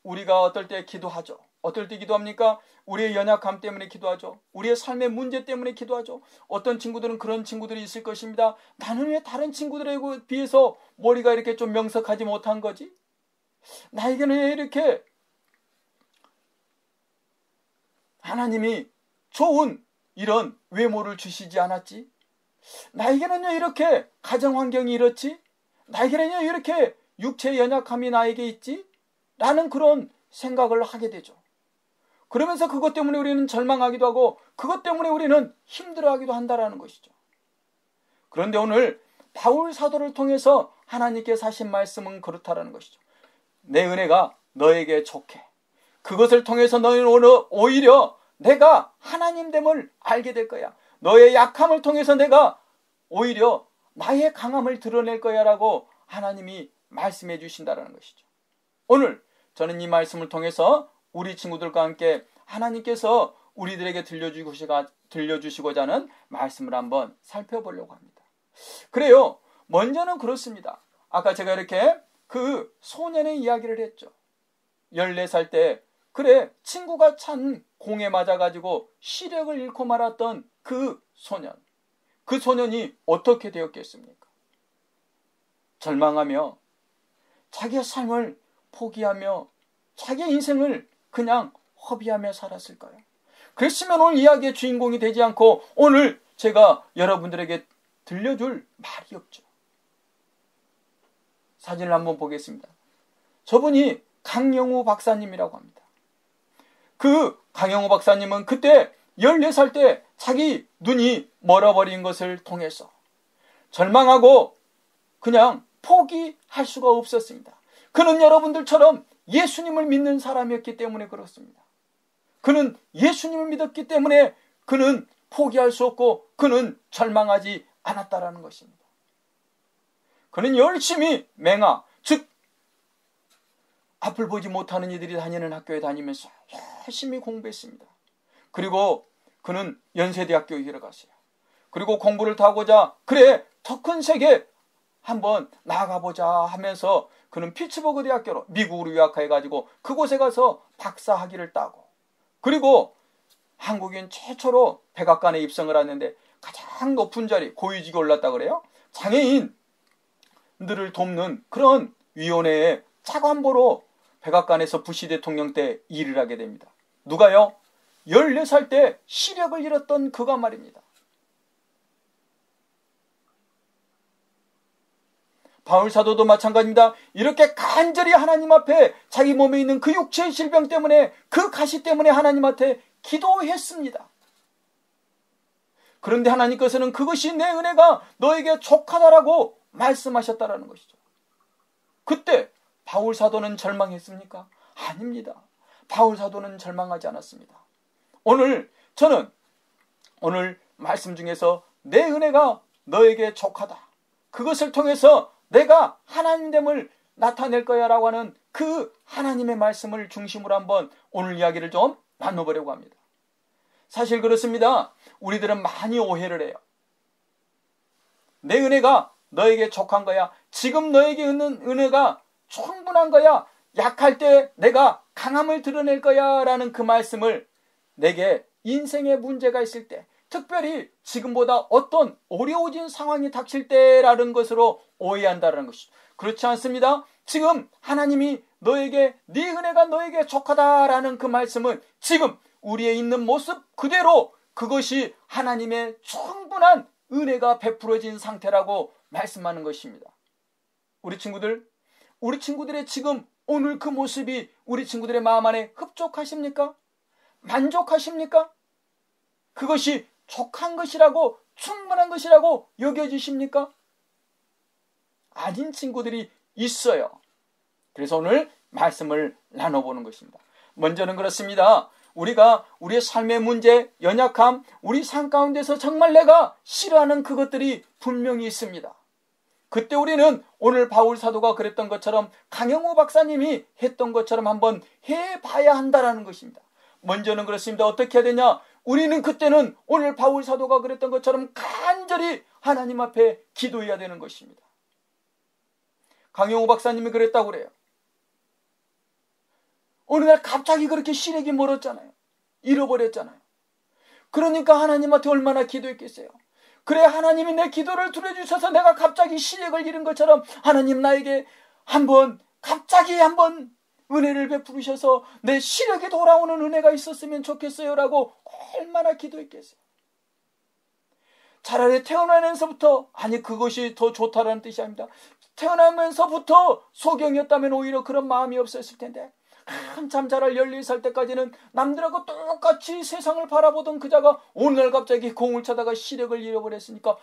우리가 어떨 때 기도하죠. 어떨 때 기도합니까? 우리의 연약함 때문에 기도하죠. 우리의 삶의 문제 때문에 기도하죠. 어떤 친구들은 그런 친구들이 있을 것입니다. 나는 왜 다른 친구들에 비해서 머리가 이렇게 좀 명석하지 못한 거지? 나에게는 왜 이렇게 하나님이 좋은 이런 외모를 주시지 않았지? 나에게는 왜 이렇게 가정 환경이 이렇지? 나에게는 왜 이렇게 육체의 연약함이 나에게 있지? 라는 그런 생각을 하게 되죠. 그러면서 그것 때문에 우리는 절망하기도 하고 그것 때문에 우리는 힘들어하기도 한다라는 것이죠. 그런데 오늘 바울 사도를 통해서 하나님께서 하신 말씀은 그렇다라는 것이죠. 내 은혜가 너에게 좋게, 그것을 통해서 너희는 오히려 내가 하나님됨을 알게 될 거야. 너의 약함을 통해서 내가 오히려 나의 강함을 드러낼 거야 라고 하나님이 말씀해 주신다는 것이죠. 오늘 저는 이 말씀을 통해서 우리 친구들과 함께 하나님께서 우리들에게 들려주시고자 하는 말씀을 한번 살펴보려고 합니다. 그래요. 먼저는 그렇습니다. 아까 제가 이렇게 그 소년의 이야기를 했죠. 14살 때 그래 친구가 찬 공에 맞아가지고 시력을 잃고 말았던 그 소년이 어떻게 되었겠습니까? 절망하며 자기의 삶을 포기하며 자기의 인생을 그냥 허비하며 살았을까요? 그랬으면 오늘 이야기의 주인공이 되지 않고 오늘 제가 여러분들에게 들려줄 말이 없죠. 사진을 한번 보겠습니다. 저분이 강영우 박사님이라고 합니다. 그 강영우 박사님은 그때 14살 때 자기 눈이 멀어버린 것을 통해서 절망하고 그냥 포기할 수가 없었습니다. 그는 여러분들처럼 예수님을 믿는 사람이었기 때문에 그렇습니다. 그는 예수님을 믿었기 때문에 그는 포기할 수 없고 그는 절망하지 않았다라는 것입니다. 그는 열심히 즉 앞을 보지 못하는 이들이 다니는 학교에 다니면서 열심히 공부했습니다. 그리고 그는 연세대학교에 들어갔어요. 그리고 공부를 더 하고자 그래 더 큰 세계 한번 나가보자 하면서 그는 피츠버그 대학교로 미국으로 유학해가지고 그곳에 가서 박사 학위를 따고 그리고 한국인 최초로 백악관에 입성을 하는데 가장 높은 자리 고위직에 올랐다 그래요. 장애인들을 돕는 그런 위원회의 차관보로 백악관에서 부시 대통령 때 일을 하게 됩니다. 누가요? 14살 때 시력을 잃었던 그가 말입니다. 바울 사도도 마찬가지입니다. 이렇게 간절히 하나님 앞에 자기 몸에 있는 그 육체의 질병 때문에 그 가시 때문에 하나님 앞에 기도했습니다. 그런데 하나님께서는 그것이 내 은혜가 너에게 족하다라고 말씀하셨다라는 것이죠. 그때 바울 사도는 절망했습니까? 아닙니다. 바울 사도는 절망하지 않았습니다. 저는 오늘 말씀 중에서 내 은혜가 너에게 족하다. 그것을 통해서 내가 하나님됨을 나타낼 거야 라고 하는 그 하나님의 말씀을 중심으로 한번 오늘 이야기를 좀 나눠보려고 합니다. 사실 그렇습니다. 우리들은 많이 오해를 해요. 내 은혜가 너에게 족한 거야. 지금 너에게 있는 은혜가 충분한 거야. 약할 때 내가 강함을 드러낼 거야 라는 그 말씀을 내게 인생에 문제가 있을 때, 특별히 지금보다 어떤 어려워진 상황이 닥칠 때라는 것으로 오해한다는 것이죠. 그렇지 않습니다. 지금 하나님이 너에게 네 은혜가 너에게 족하다라는 그 말씀은 지금 우리의 있는 모습 그대로 그것이 하나님의 충분한 은혜가 베풀어진 상태라고 말씀하는 것입니다. 우리 친구들의 지금 오늘 그 모습이 우리 친구들의 마음 안에 흡족하십니까? 만족하십니까? 그것이 족한 것이라고, 충분한 것이라고 여겨지십니까? 아닌 친구들이 있어요. 그래서 오늘 말씀을 나눠보는 것입니다. 먼저는 그렇습니다. 우리가 우리의 삶의 문제, 연약함, 우리 삶 가운데서 정말 내가 싫어하는 그것들이 분명히 있습니다. 그때 우리는 오늘 바울 사도가 그랬던 것처럼, 강영호 박사님이 했던 것처럼 한번 해봐야 한다는 것입니다. 먼저는 그렇습니다. 어떻게 해야 되냐? 우리는 그때는 오늘 바울 사도가 그랬던 것처럼 간절히 하나님 앞에 기도해야 되는 것입니다. 강영호 박사님이 그랬다고 그래요. 어느 날 갑자기 그렇게 시력이 멀었잖아요. 잃어버렸잖아요. 그러니까 하나님한테 얼마나 기도했겠어요. 그래, 하나님이 내 기도를 들어주셔서 내가 갑자기 시력을 잃은 것처럼 하나님 나에게 갑자기 한번 은혜를 베푸셔서 내 시력이 돌아오는 은혜가 있었으면 좋겠어요 라고 얼마나 기도했겠어요. 차라리 태어나면서부터, 아니 그것이 더 좋다라는 뜻이 아닙니다. 태어나면서부터 소경이었다면 오히려 그런 마음이 없었을 텐데, 한참 자랄 14살 때까지는 남들하고 똑같이 세상을 바라보던 그자가 오늘 갑자기 공을 차다가 시력을 잃어버렸으니까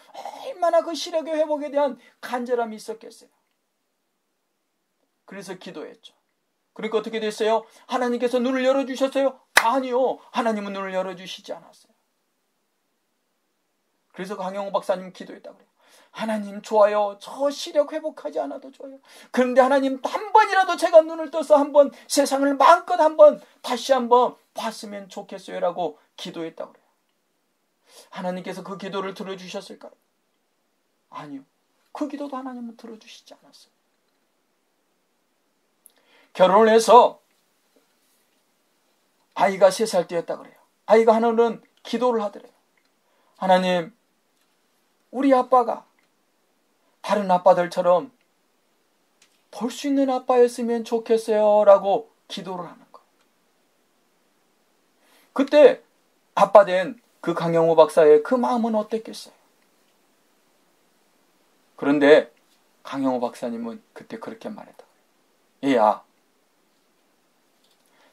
얼마나 그 시력의 회복에 대한 간절함이 있었겠어요. 그래서 기도했죠. 그러니까 어떻게 됐어요? 하나님께서 눈을 열어주셨어요? 아니요. 하나님은 눈을 열어주시지 않았어요. 그래서 강영호 박사님 기도했다고 그래요. 하나님 좋아요. 저 시력 회복하지 않아도 좋아요. 그런데 하나님 한 번이라도 제가 눈을 떠서 한번 세상을 마음껏 다시 한번 봤으면 좋겠어요 라고 기도했다고 그래요. 하나님께서 그 기도를 들어주셨을까요? 아니요. 그 기도도 하나님은 들어주시지 않았어요. 결혼을 해서 아이가 3살 때였다고 그래요. 아이가 하나는 기도를 하더래요. 하나님, 우리 아빠가 다른 아빠들처럼 볼 수 있는 아빠였으면 좋겠어요 라고 기도를 하는 거예요. 그때 아빠 된 그 강영호 박사의 그 마음은 어땠겠어요? 그런데 강영호 박사님은 그때 그렇게 말했다. 얘야,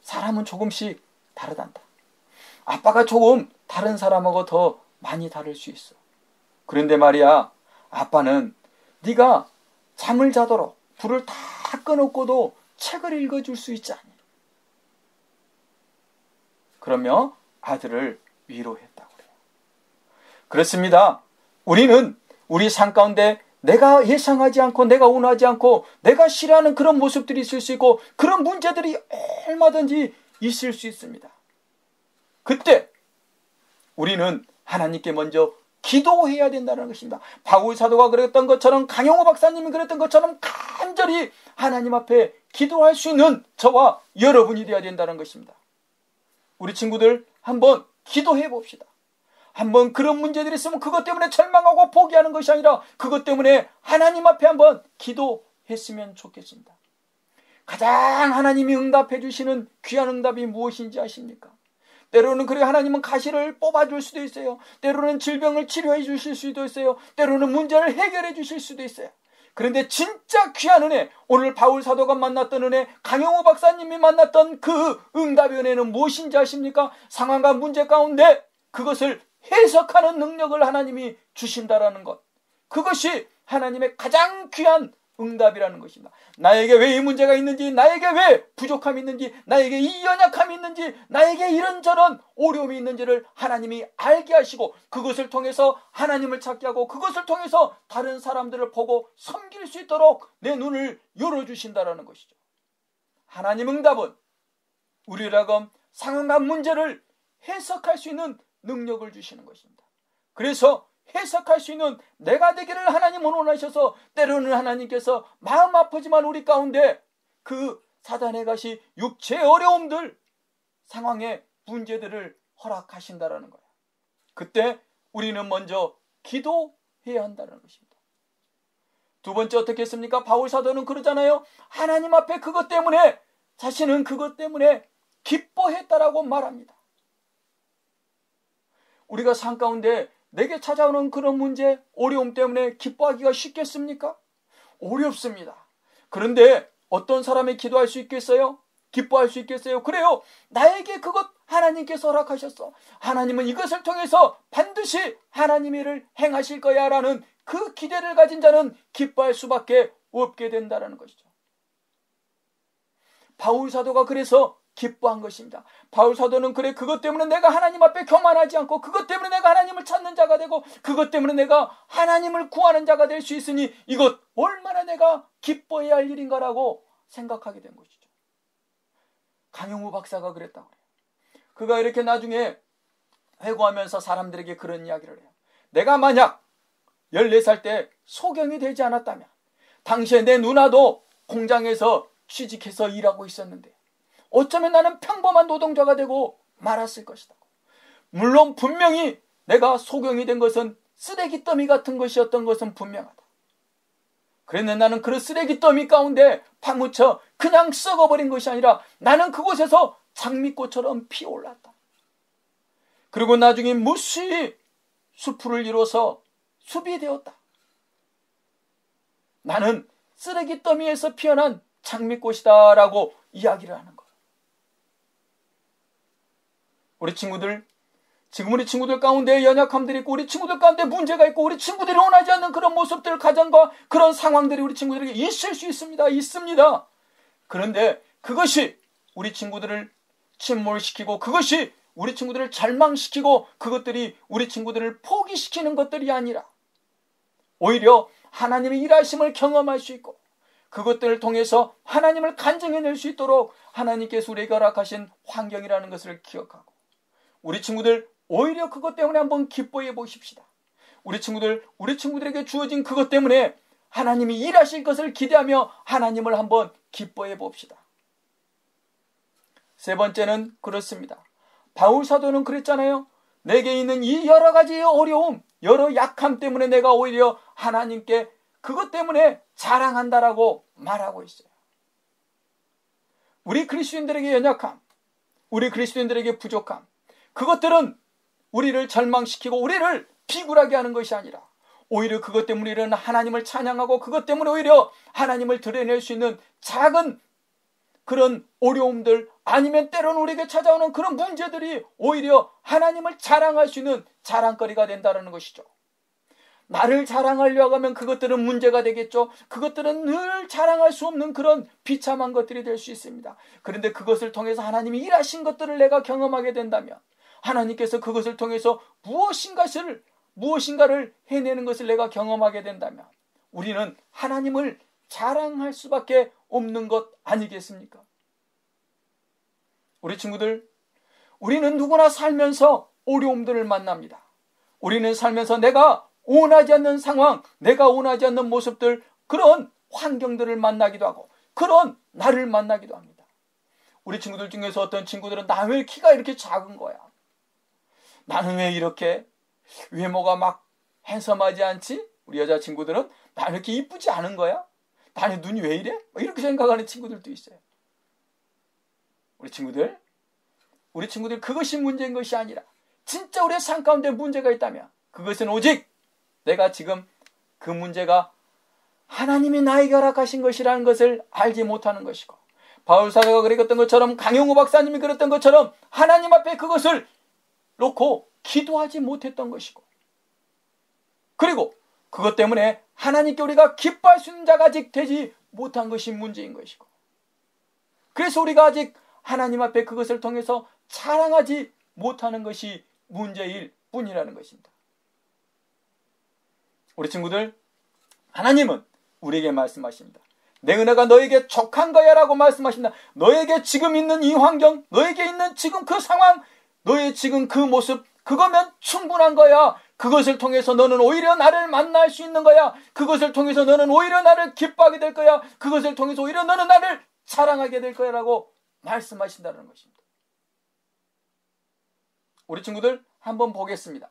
사람은 조금씩 다르단다. 아빠가 조금 다른 사람하고 더 많이 다를 수 있어. 그런데 말이야, 아빠는 네가 잠을 자도록 불을 다 꺼놓고도 책을 읽어줄 수 있지 않니? 그러며 아들을 위로했다고 그래요. 그렇습니다. 우리는 우리 삶 가운데 내가 예상하지 않고, 내가 원하지 않고, 내가 싫어하는 그런 모습들이 있을 수 있고, 그런 문제들이 얼마든지 있을 수 있습니다. 그때 우리는 하나님께 먼저 기도해야 된다는 것입니다. 바울 사도가 그랬던 것처럼, 강영호 박사님이 그랬던 것처럼 간절히 하나님 앞에 기도할 수 있는 저와 여러분이 되어야 된다는 것입니다. 우리 친구들 한번 기도해 봅시다. 한번 그런 문제들이 있으면 그것 때문에 절망하고 포기하는 것이 아니라 그것 때문에 하나님 앞에 한번 기도했으면 좋겠습니다. 가장 하나님이 응답해 주시는 귀한 응답이 무엇인지 아십니까? 때로는 그래, 하나님은 가시를 뽑아줄 수도 있어요. 때로는 질병을 치료해 주실 수도 있어요. 때로는 문제를 해결해 주실 수도 있어요. 그런데 진짜 귀한 은혜, 오늘 바울 사도가 만났던 은혜, 강영호 박사님이 만났던 그 응답의 은혜는 무엇인지 아십니까? 상황과 문제 가운데 그것을 해석하는 능력을 하나님이 주신다라는 것, 그것이 하나님의 가장 귀한 응답이라는 것입니다. 나에게 왜 이 문제가 있는지, 나에게 왜 부족함이 있는지, 나에게 이 연약함이 있는지, 나에게 이런저런 어려움이 있는지를 하나님이 알게 하시고, 그것을 통해서 하나님을 찾게 하고, 그것을 통해서 다른 사람들을 보고 섬길 수 있도록 내 눈을 열어주신다라는 것이죠. 하나님 응답은 우리라고 상황과 문제를 해석할 수 있는 능력을 주시는 것입니다. 그래서 해석할 수 있는 내가 되기를 하나님은 원하셔서 때로는 하나님께서 마음 아프지만 우리 가운데 그 사단의 가시 육체의 어려움들 상황의 문제들을 허락하신다라는 거예요. 그때 우리는 먼저 기도해야 한다는 것입니다. 두 번째 어떻게 했습니까? 바울 사도는 그러잖아요. 하나님 앞에 그것 때문에 자신은 그것 때문에 기뻐했다라고 말합니다. 우리가 삶 가운데 내게 찾아오는 그런 문제, 어려움 때문에 기뻐하기가 쉽겠습니까? 어렵습니다. 그런데 어떤 사람이 기도할 수 있겠어요? 기뻐할 수 있겠어요? 그래요. 나에게 그것 하나님께서 허락하셨어. 하나님은 이것을 통해서 반드시 하나님의 일을 행하실 거야 라는 그 기대를 가진 자는 기뻐할 수밖에 없게 된다는 것이죠. 바울 사도가 그래서 기뻐한 것입니다. 바울 사도는 그래 그것 때문에 내가 하나님 앞에 교만하지 않고 그것 때문에 내가 하나님을 찾는 자가 되고 그것 때문에 내가 하나님을 구하는 자가 될 수 있으니 이것 얼마나 내가 기뻐해야 할 일인가라고 생각하게 된 것이죠. 강용우 박사가 그랬다고 그래요. 그가 이렇게 나중에 회고하면서 사람들에게 그런 이야기를 해요. 내가 만약 14살 때 소경이 되지 않았다면 당시에 내 누나도 공장에서 취직해서 일하고 있었는데 어쩌면 나는 평범한 노동자가 되고 말았을 것이다. 물론 분명히 내가 소경이 된 것은 쓰레기 더미 같은 것이었던 것은 분명하다. 그랬는데 나는 그 쓰레기 더미 가운데 파묻혀 그냥 썩어버린 것이 아니라 나는 그곳에서 장미꽃처럼 피어올랐다. 그리고 나중에 무수히 수풀을 이뤄서 숲이 되었다. 나는 쓰레기 더미에서 피어난 장미꽃이다 라고 이야기를 하는 거예요. 우리 친구들, 지금 우리 친구들 가운데 연약함들이 있고 우리 친구들 가운데 문제가 있고 우리 친구들이 원하지 않는 그런 모습들, 가정과 그런 상황들이 우리 친구들에게 있을 수 있습니다. 있습니다. 그런데 그것이 우리 친구들을 침몰시키고 그것이 우리 친구들을 절망시키고 그것들이 우리 친구들을 포기시키는 것들이 아니라 오히려 하나님의 일하심을 경험할 수 있고 그것들을 통해서 하나님을 간증해낼 수 있도록 하나님께서 우리에게 허락하신 환경이라는 것을 기억하고 우리 친구들 오히려 그것 때문에 한번 기뻐해 보십시다. 우리 친구들에게 주어진 그것 때문에 하나님이 일하실 것을 기대하며 하나님을 한번 기뻐해 봅시다. 세 번째는 그렇습니다. 바울 사도는 그랬잖아요. 내게 있는 이 여러 가지 어려움, 여러 약함 때문에 내가 오히려 하나님께 그것 때문에 자랑한다라고 말하고 있어요. 우리 그리스도인들에게 연약함, 우리 그리스도인들에게 부족함, 그것들은 우리를 절망시키고 우리를 비굴하게 하는 것이 아니라 오히려 그것 때문에 우리는 하나님을 찬양하고 그것 때문에 오히려 하나님을 드러낼 수 있는 작은 그런 어려움들 아니면 때로는 우리에게 찾아오는 그런 문제들이 오히려 하나님을 자랑할 수 있는 자랑거리가 된다는 것이죠. 나를 자랑하려고 하면 그것들은 문제가 되겠죠. 그것들은 늘 자랑할 수 없는 그런 비참한 것들이 될 수 있습니다. 그런데 그것을 통해서 하나님이 일하신 것들을 내가 경험하게 된다면 하나님께서 그것을 통해서 무엇인가를 해내는 것을 내가 경험하게 된다면 우리는 하나님을 자랑할 수밖에 없는 것 아니겠습니까? 우리 친구들, 우리는 누구나 살면서 어려움들을 만납니다. 우리는 살면서 내가 원하지 않는 상황, 내가 원하지 않는 모습들, 그런 환경들을 만나기도 하고 그런 나를 만나기도 합니다. 우리 친구들 중에서 어떤 친구들은 나 왜 키가 이렇게 작은 거야? 나는 왜 이렇게 외모가 막 핸섬하지 않지? 우리 여자친구들은 나 왜 이렇게 이쁘지 않은 거야? 나는 눈이 왜 이래? 이렇게 생각하는 친구들도 있어요. 우리 친구들 그것이 문제인 것이 아니라 진짜 우리의 삶 가운데 문제가 있다면 그것은 오직 내가 지금 그 문제가 하나님이 나에게 허락하신 것이라는 것을 알지 못하는 것이고 바울 사도가 그랬던 것처럼 강용우 박사님이 그랬던 것처럼 하나님 앞에 그것을 놓고 기도하지 못했던 것이고 그리고 그것 때문에 하나님께 우리가 기뻐할 수 있는 자가 아직 되지 못한 것이 문제인 것이고 그래서 우리가 아직 하나님 앞에 그것을 통해서 자랑하지 못하는 것이 문제일 뿐이라는 것입니다. 우리 친구들, 하나님은 우리에게 말씀하십니다. 내 은혜가 너에게 족한 거야 라고 말씀하신다. 너에게 지금 있는 이 환경, 너에게 있는 지금 그 상황, 너의 지금 그 모습, 그거면 충분한 거야. 그것을 통해서 너는 오히려 나를 만날 수 있는 거야. 그것을 통해서 너는 오히려 나를 기뻐하게 될 거야. 그것을 통해서 오히려 너는 나를 자랑하게 될 거야 라고 말씀하신다는 것입니다. 우리 친구들 한번 보겠습니다.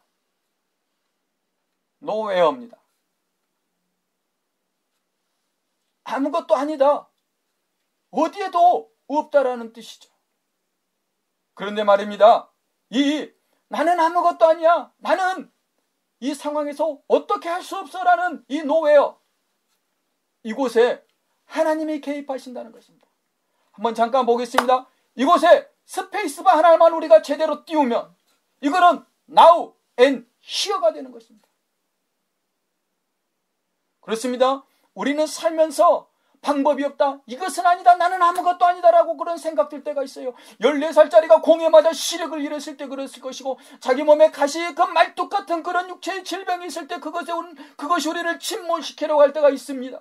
노웨어입니다. 아무것도 아니다. 어디에도 없다라는 뜻이죠. 그런데 말입니다. 나는 아무것도 아니야. 나는 이 상황에서 어떻게 할 수 없어라는 이 노웨어. 이곳에 하나님이 개입하신다는 것입니다. 한번 잠깐 보겠습니다. 이곳에 스페이스바 하나만 우리가 제대로 띄우면 이거는 now and here가 되는 것입니다. 그렇습니다. 우리는 살면서 방법이 없다. 이것은 아니다. 나는 아무것도 아니다라고 그런 생각 들 때가 있어요. 14살짜리가 공에 맞아 시력을 잃었을 때 그랬을 것이고 자기 몸에 가시 그 말뚝 같은 그런 육체의 질병이 있을 때 그것이 우리를 침몰시키려고 할 때가 있습니다.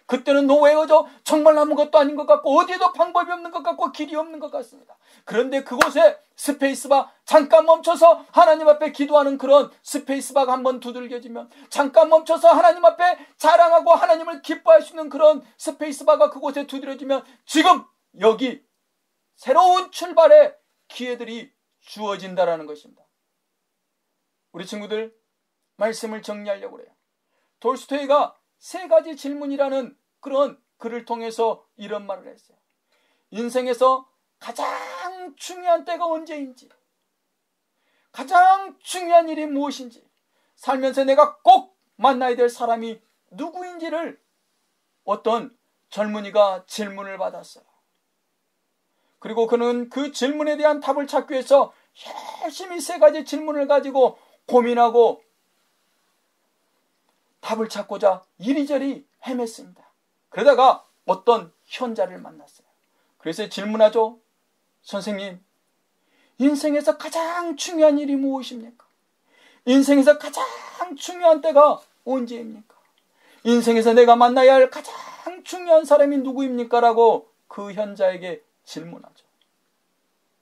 그때는 노웨어죠. 정말 아무것도 아닌 것 같고 어디에도 방법이 없는 것 같고 길이 없는 것 같습니다. 그런데 그곳에 스페이스바 잠깐 멈춰서 하나님 앞에 기도하는 그런 스페이스바가 한번 두들겨지면 잠깐 멈춰서 하나님 앞에 자랑하고 하나님을 기뻐할 수 있는 그런 스페이스바가 그곳에 두드려지면 지금 여기 새로운 출발의 기회들이 주어진다라는 것입니다. 우리 친구들 말씀을 정리하려고 그래요. 돌스토이가 3가지 질문이라는 그런 글을 통해서 이런 말을 했어요. 인생에서 가장 중요한 때가 언제인지, 가장 중요한 일이 무엇인지, 살면서 내가 꼭 만나야 될 사람이 누구인지를 어떤 젊은이가 질문을 받았어요. 그리고 그는 그 질문에 대한 답을 찾기 위해서 열심히 3가지 질문을 가지고 고민하고 답을 찾고자 이리저리 헤맸습니다. 그러다가 어떤 현자를 만났어요. 그래서 질문하죠. 선생님, 인생에서 가장 중요한 일이 무엇입니까? 인생에서 가장 중요한 때가 언제입니까? 인생에서 내가 만나야 할 가장 중요한 사람이 누구입니까? 라고 그 현자에게 질문하죠.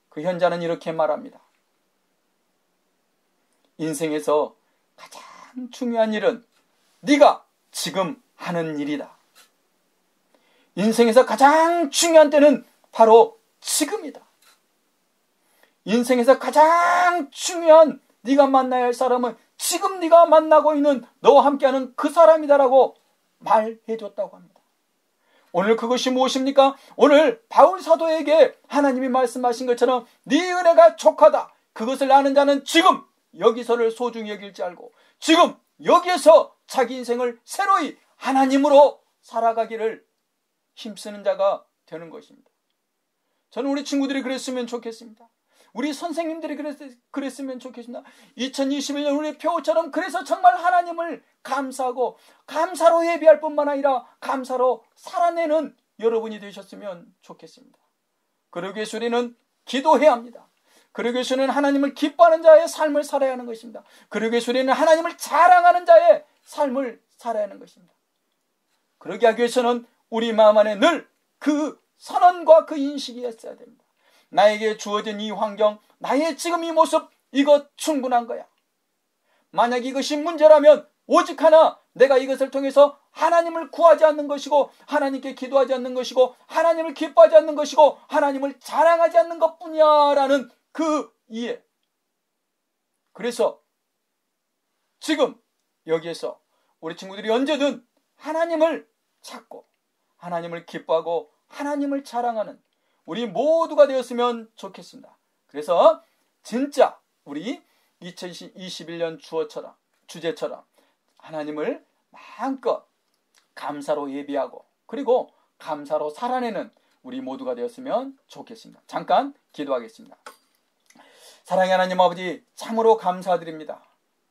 그 현자는 이렇게 말합니다. 인생에서 가장 중요한 일은 네가 지금 하는 일이다. 인생에서 가장 중요한 때는 바로 지금이다. 인생에서 가장 중요한 네가 만나야 할 사람은 지금 네가 만나고 있는 너와 함께하는 그 사람이다라고 말해줬다고 합니다. 오늘 그것이 무엇입니까? 오늘 바울 사도에게 하나님이 말씀하신 것처럼 네 은혜가 족하다. 그것을 아는 자는 지금 여기서를 소중히 여길지 알고 지금 여기에서 자기 인생을 새로이 하나님으로 살아가기를 힘쓰는 자가 되는 것입니다. 저는 우리 친구들이 그랬으면 좋겠습니다. 우리 선생님들이 그랬으면 좋겠습니다. 2021년 우리 표처럼 그래서 정말 하나님을 감사하고 감사로 예비할 뿐만 아니라 감사로 살아내는 여러분이 되셨으면 좋겠습니다. 그러기 위해서 우리는 기도해야 합니다. 그러기 위해서 우리는 하나님을 기뻐하는 자의 삶을 살아야 하는 것입니다. 그러기 위해서 우리는 하나님을 자랑하는 자의 삶을 살아야 하는 것입니다. 그러기 하기 위해서는 우리 마음 안에 늘 그 선언과 그 인식이 있어야 됩니다. 나에게 주어진 이 환경, 나의 지금 이 모습, 이것 충분한 거야. 만약 이것이 문제라면 오직 하나, 내가 이것을 통해서 하나님을 구하지 않는 것이고 하나님께 기도하지 않는 것이고 하나님을 기뻐하지 않는 것이고 하나님을 자랑하지 않는 것뿐이야 라는 그 이해. 그래서 지금 여기에서 우리 친구들이 언제든 하나님을 찾고 하나님을 기뻐하고 하나님을 자랑하는 우리 모두가 되었으면 좋겠습니다. 그래서 진짜 우리 2021년 주제처럼 하나님을 마음껏 감사로 예비하고 그리고 감사로 살아내는 우리 모두가 되었으면 좋겠습니다. 잠깐 기도하겠습니다. 사랑의 하나님 아버지, 참으로 감사드립니다.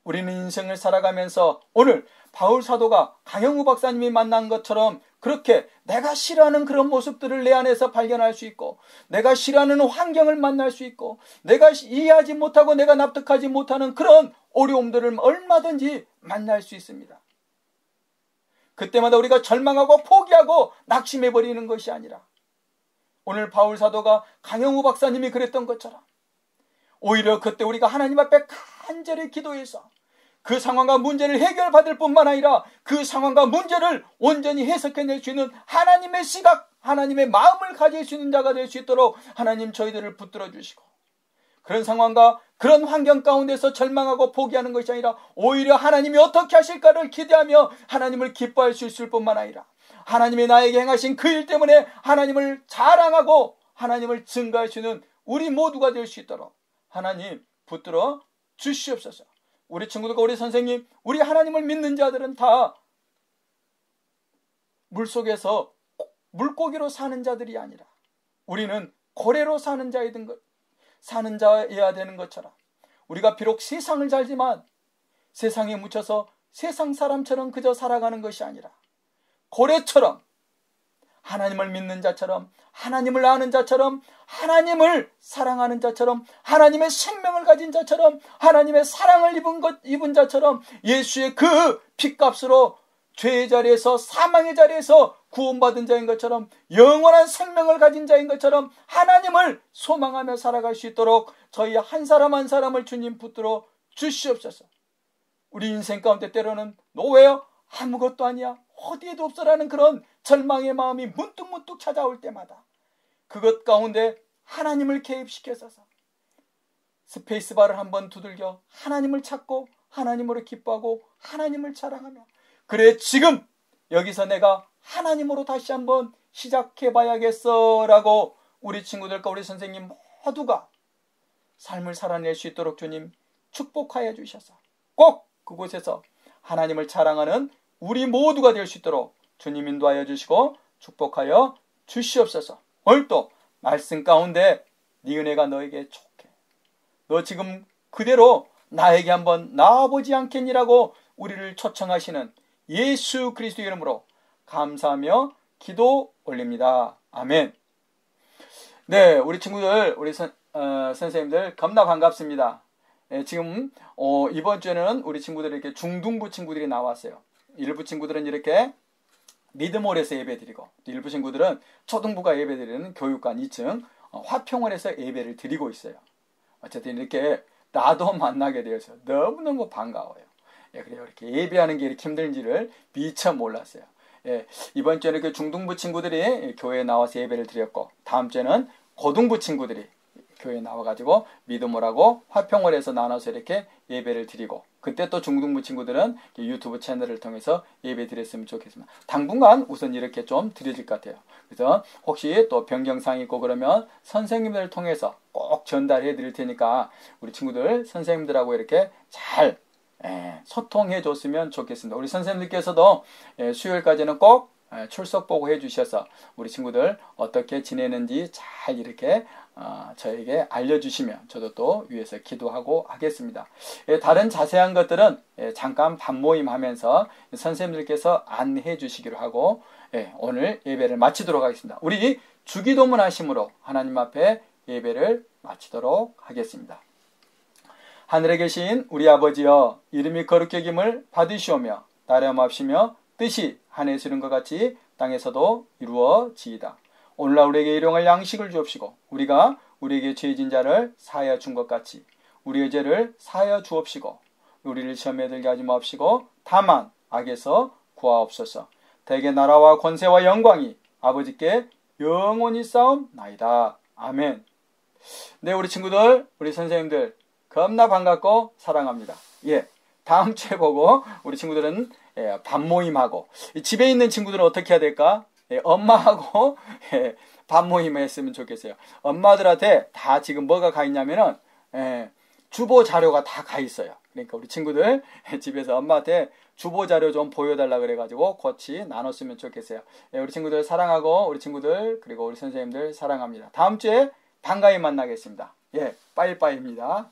우리는 인생을 살아가면서 오늘 바울 사도가 강영우 박사님이 만난 것처럼 그렇게 내가 싫어하는 그런 모습들을 내 안에서 발견할 수 있고 내가 싫어하는 환경을 만날 수 있고 내가 이해하지 못하고 내가 납득하지 못하는 그런 어려움들을 얼마든지 만날 수 있습니다. 그때마다 우리가 절망하고 포기하고 낙심해버리는 것이 아니라 오늘 바울 사도가 강영우 박사님이 그랬던 것처럼 오히려 그때 우리가 하나님 앞에 간절히 기도해서 그 상황과 문제를 해결받을 뿐만 아니라 그 상황과 문제를 온전히 해석해낼 수 있는 하나님의 시각, 하나님의 마음을 가질 수 있는 자가 될 수 있도록 하나님 저희들을 붙들어 주시고, 그런 상황과 그런 환경 가운데서 절망하고 포기하는 것이 아니라 오히려 하나님이 어떻게 하실까를 기대하며 하나님을 기뻐할 수 있을 뿐만 아니라 하나님이 나에게 행하신 그 일 때문에 하나님을 자랑하고 하나님을 증거할 수 있는 우리 모두가 될 수 있도록 하나님 붙들어 주시옵소서. 우리 친구들과 우리 선생님, 우리 하나님을 믿는 자들은 다 물속에서 물고기로 사는 자들이 아니라 우리는 고래로 사는 자여야 되는 것처럼, 우리가 비록 세상을 살지만 세상에 묻혀서 세상 사람처럼 그저 살아가는 것이 아니라 고래처럼 하나님을 믿는 자처럼, 하나님을 아는 자처럼, 하나님을 사랑하는 자처럼, 하나님의 생명을 가진 자처럼, 하나님의 사랑을 입은 자처럼, 예수의 그 핏값으로 죄의 자리에서, 사망의 자리에서 구원받은 자인 것처럼, 영원한 생명을 가진 자인 것처럼 하나님을 소망하며 살아갈 수 있도록 저희 한 사람 한 사람을 주님 붙들어 주시옵소서. 우리 인생 가운데 때로는 노예요, 아무것도 아니야, 어디에도 없어라는 그런 절망의 마음이 문득문득 찾아올 때마다 그것 가운데 하나님을 개입시켜서서 스페이스바를 한번 두들겨 하나님을 찾고 하나님으로 기뻐하고 하나님을 자랑하며, 그래 지금 여기서 내가 하나님으로 다시 한번 시작해봐야겠어 라고 우리 친구들과 우리 선생님 모두가 삶을 살아낼 수 있도록 주님 축복하여 주셔서 꼭 그곳에서 하나님을 자랑하는 우리 모두가 될 수 있도록 주님 인도하여 주시고 축복하여 주시옵소서. 오늘도 말씀 가운데 네 은혜가 너에게 좋게, 너 지금 그대로 나에게 한번 나와보지 않겠니라고 우리를 초청하시는 예수 그리스도 이름으로 감사하며 기도 올립니다. 아멘. 네, 우리 친구들, 우리 선생님들 겁나 반갑습니다. 지금 이번 주에는 우리 친구들에게 중등부 친구들이 나왔어요. 일부 친구들은 이렇게 미드몰에서 예배드리고, 일부 친구들은 초등부가 예배드리는 교육관 2층 화평원에서 예배를 드리고 있어요. 어쨌든 이렇게 나도 만나게 되어서 너무너무 반가워요. 그래요. 이렇게 예배하는 게 이렇게 힘든지를 미처 몰랐어요. 이번 주에는 그 중등부 친구들이 교회에 나와서 예배를 드렸고, 다음 주에는 고등부 친구들이 교회에 나와가지고 미드몰하고 화평원에서 나눠서 이렇게 예배를 드리고, 그때 또 중등부 친구들은 유튜브 채널을 통해서 예배 드렸으면 좋겠습니다. 당분간 우선 이렇게 좀 드려질 것 같아요. 그래서 혹시 또 변경사항이 있고 그러면 선생님들을 통해서 꼭 전달해 드릴 테니까 우리 친구들 선생님들하고 이렇게 잘 소통해 줬으면 좋겠습니다. 우리 선생님들께서도 수요일까지는 꼭 출석 보고 해 주셔서 우리 친구들 어떻게 지내는지 잘 이렇게 저에게 알려주시면 저도 또 위에서 기도하고 하겠습니다. 다른 자세한 것들은 잠깐 밤모임 하면서 선생님들께서 안내해 주시기로 하고 오늘 예배를 마치도록 하겠습니다. 우리 주기도문 하심으로 하나님 앞에 예배를 마치도록 하겠습니다. 하늘에 계신 우리 아버지여, 이름이 거룩히 여김을 받으시오며 나라마옵시며 뜻이 하늘에서 이룬 것 같이 땅에서도 이루어지이다. 오늘날 우리에게 일용할 양식을 주옵시고, 우리가 우리에게 죄진 자를 사하여 준 것 같이 우리의 죄를 사하여 주옵시고, 우리를 시험에 들게 하지 마옵시고 다만 악에서 구하옵소서. 대개 나라와 권세와 영광이 아버지께 영원히 싸움나이다. 아멘. 네, 우리 친구들, 우리 선생님들 겁나 반갑고 사랑합니다. 다음 주에 보고 우리 친구들은 밥모임하고, 집에 있는 친구들은 어떻게 해야 될까? 엄마하고 밥모임을 했으면 좋겠어요. 엄마들한테 다 지금 뭐가 가 있냐면은 주보 자료가 다 가 있어요. 그러니까 우리 친구들 집에서 엄마한테 주보 자료 좀 보여달라 그래가지고 같이 나눴으면 좋겠어요. 우리 친구들 사랑하고, 우리 친구들 그리고 우리 선생님들 사랑합니다. 다음 주에 반가이 만나겠습니다. 빠이빠이입니다.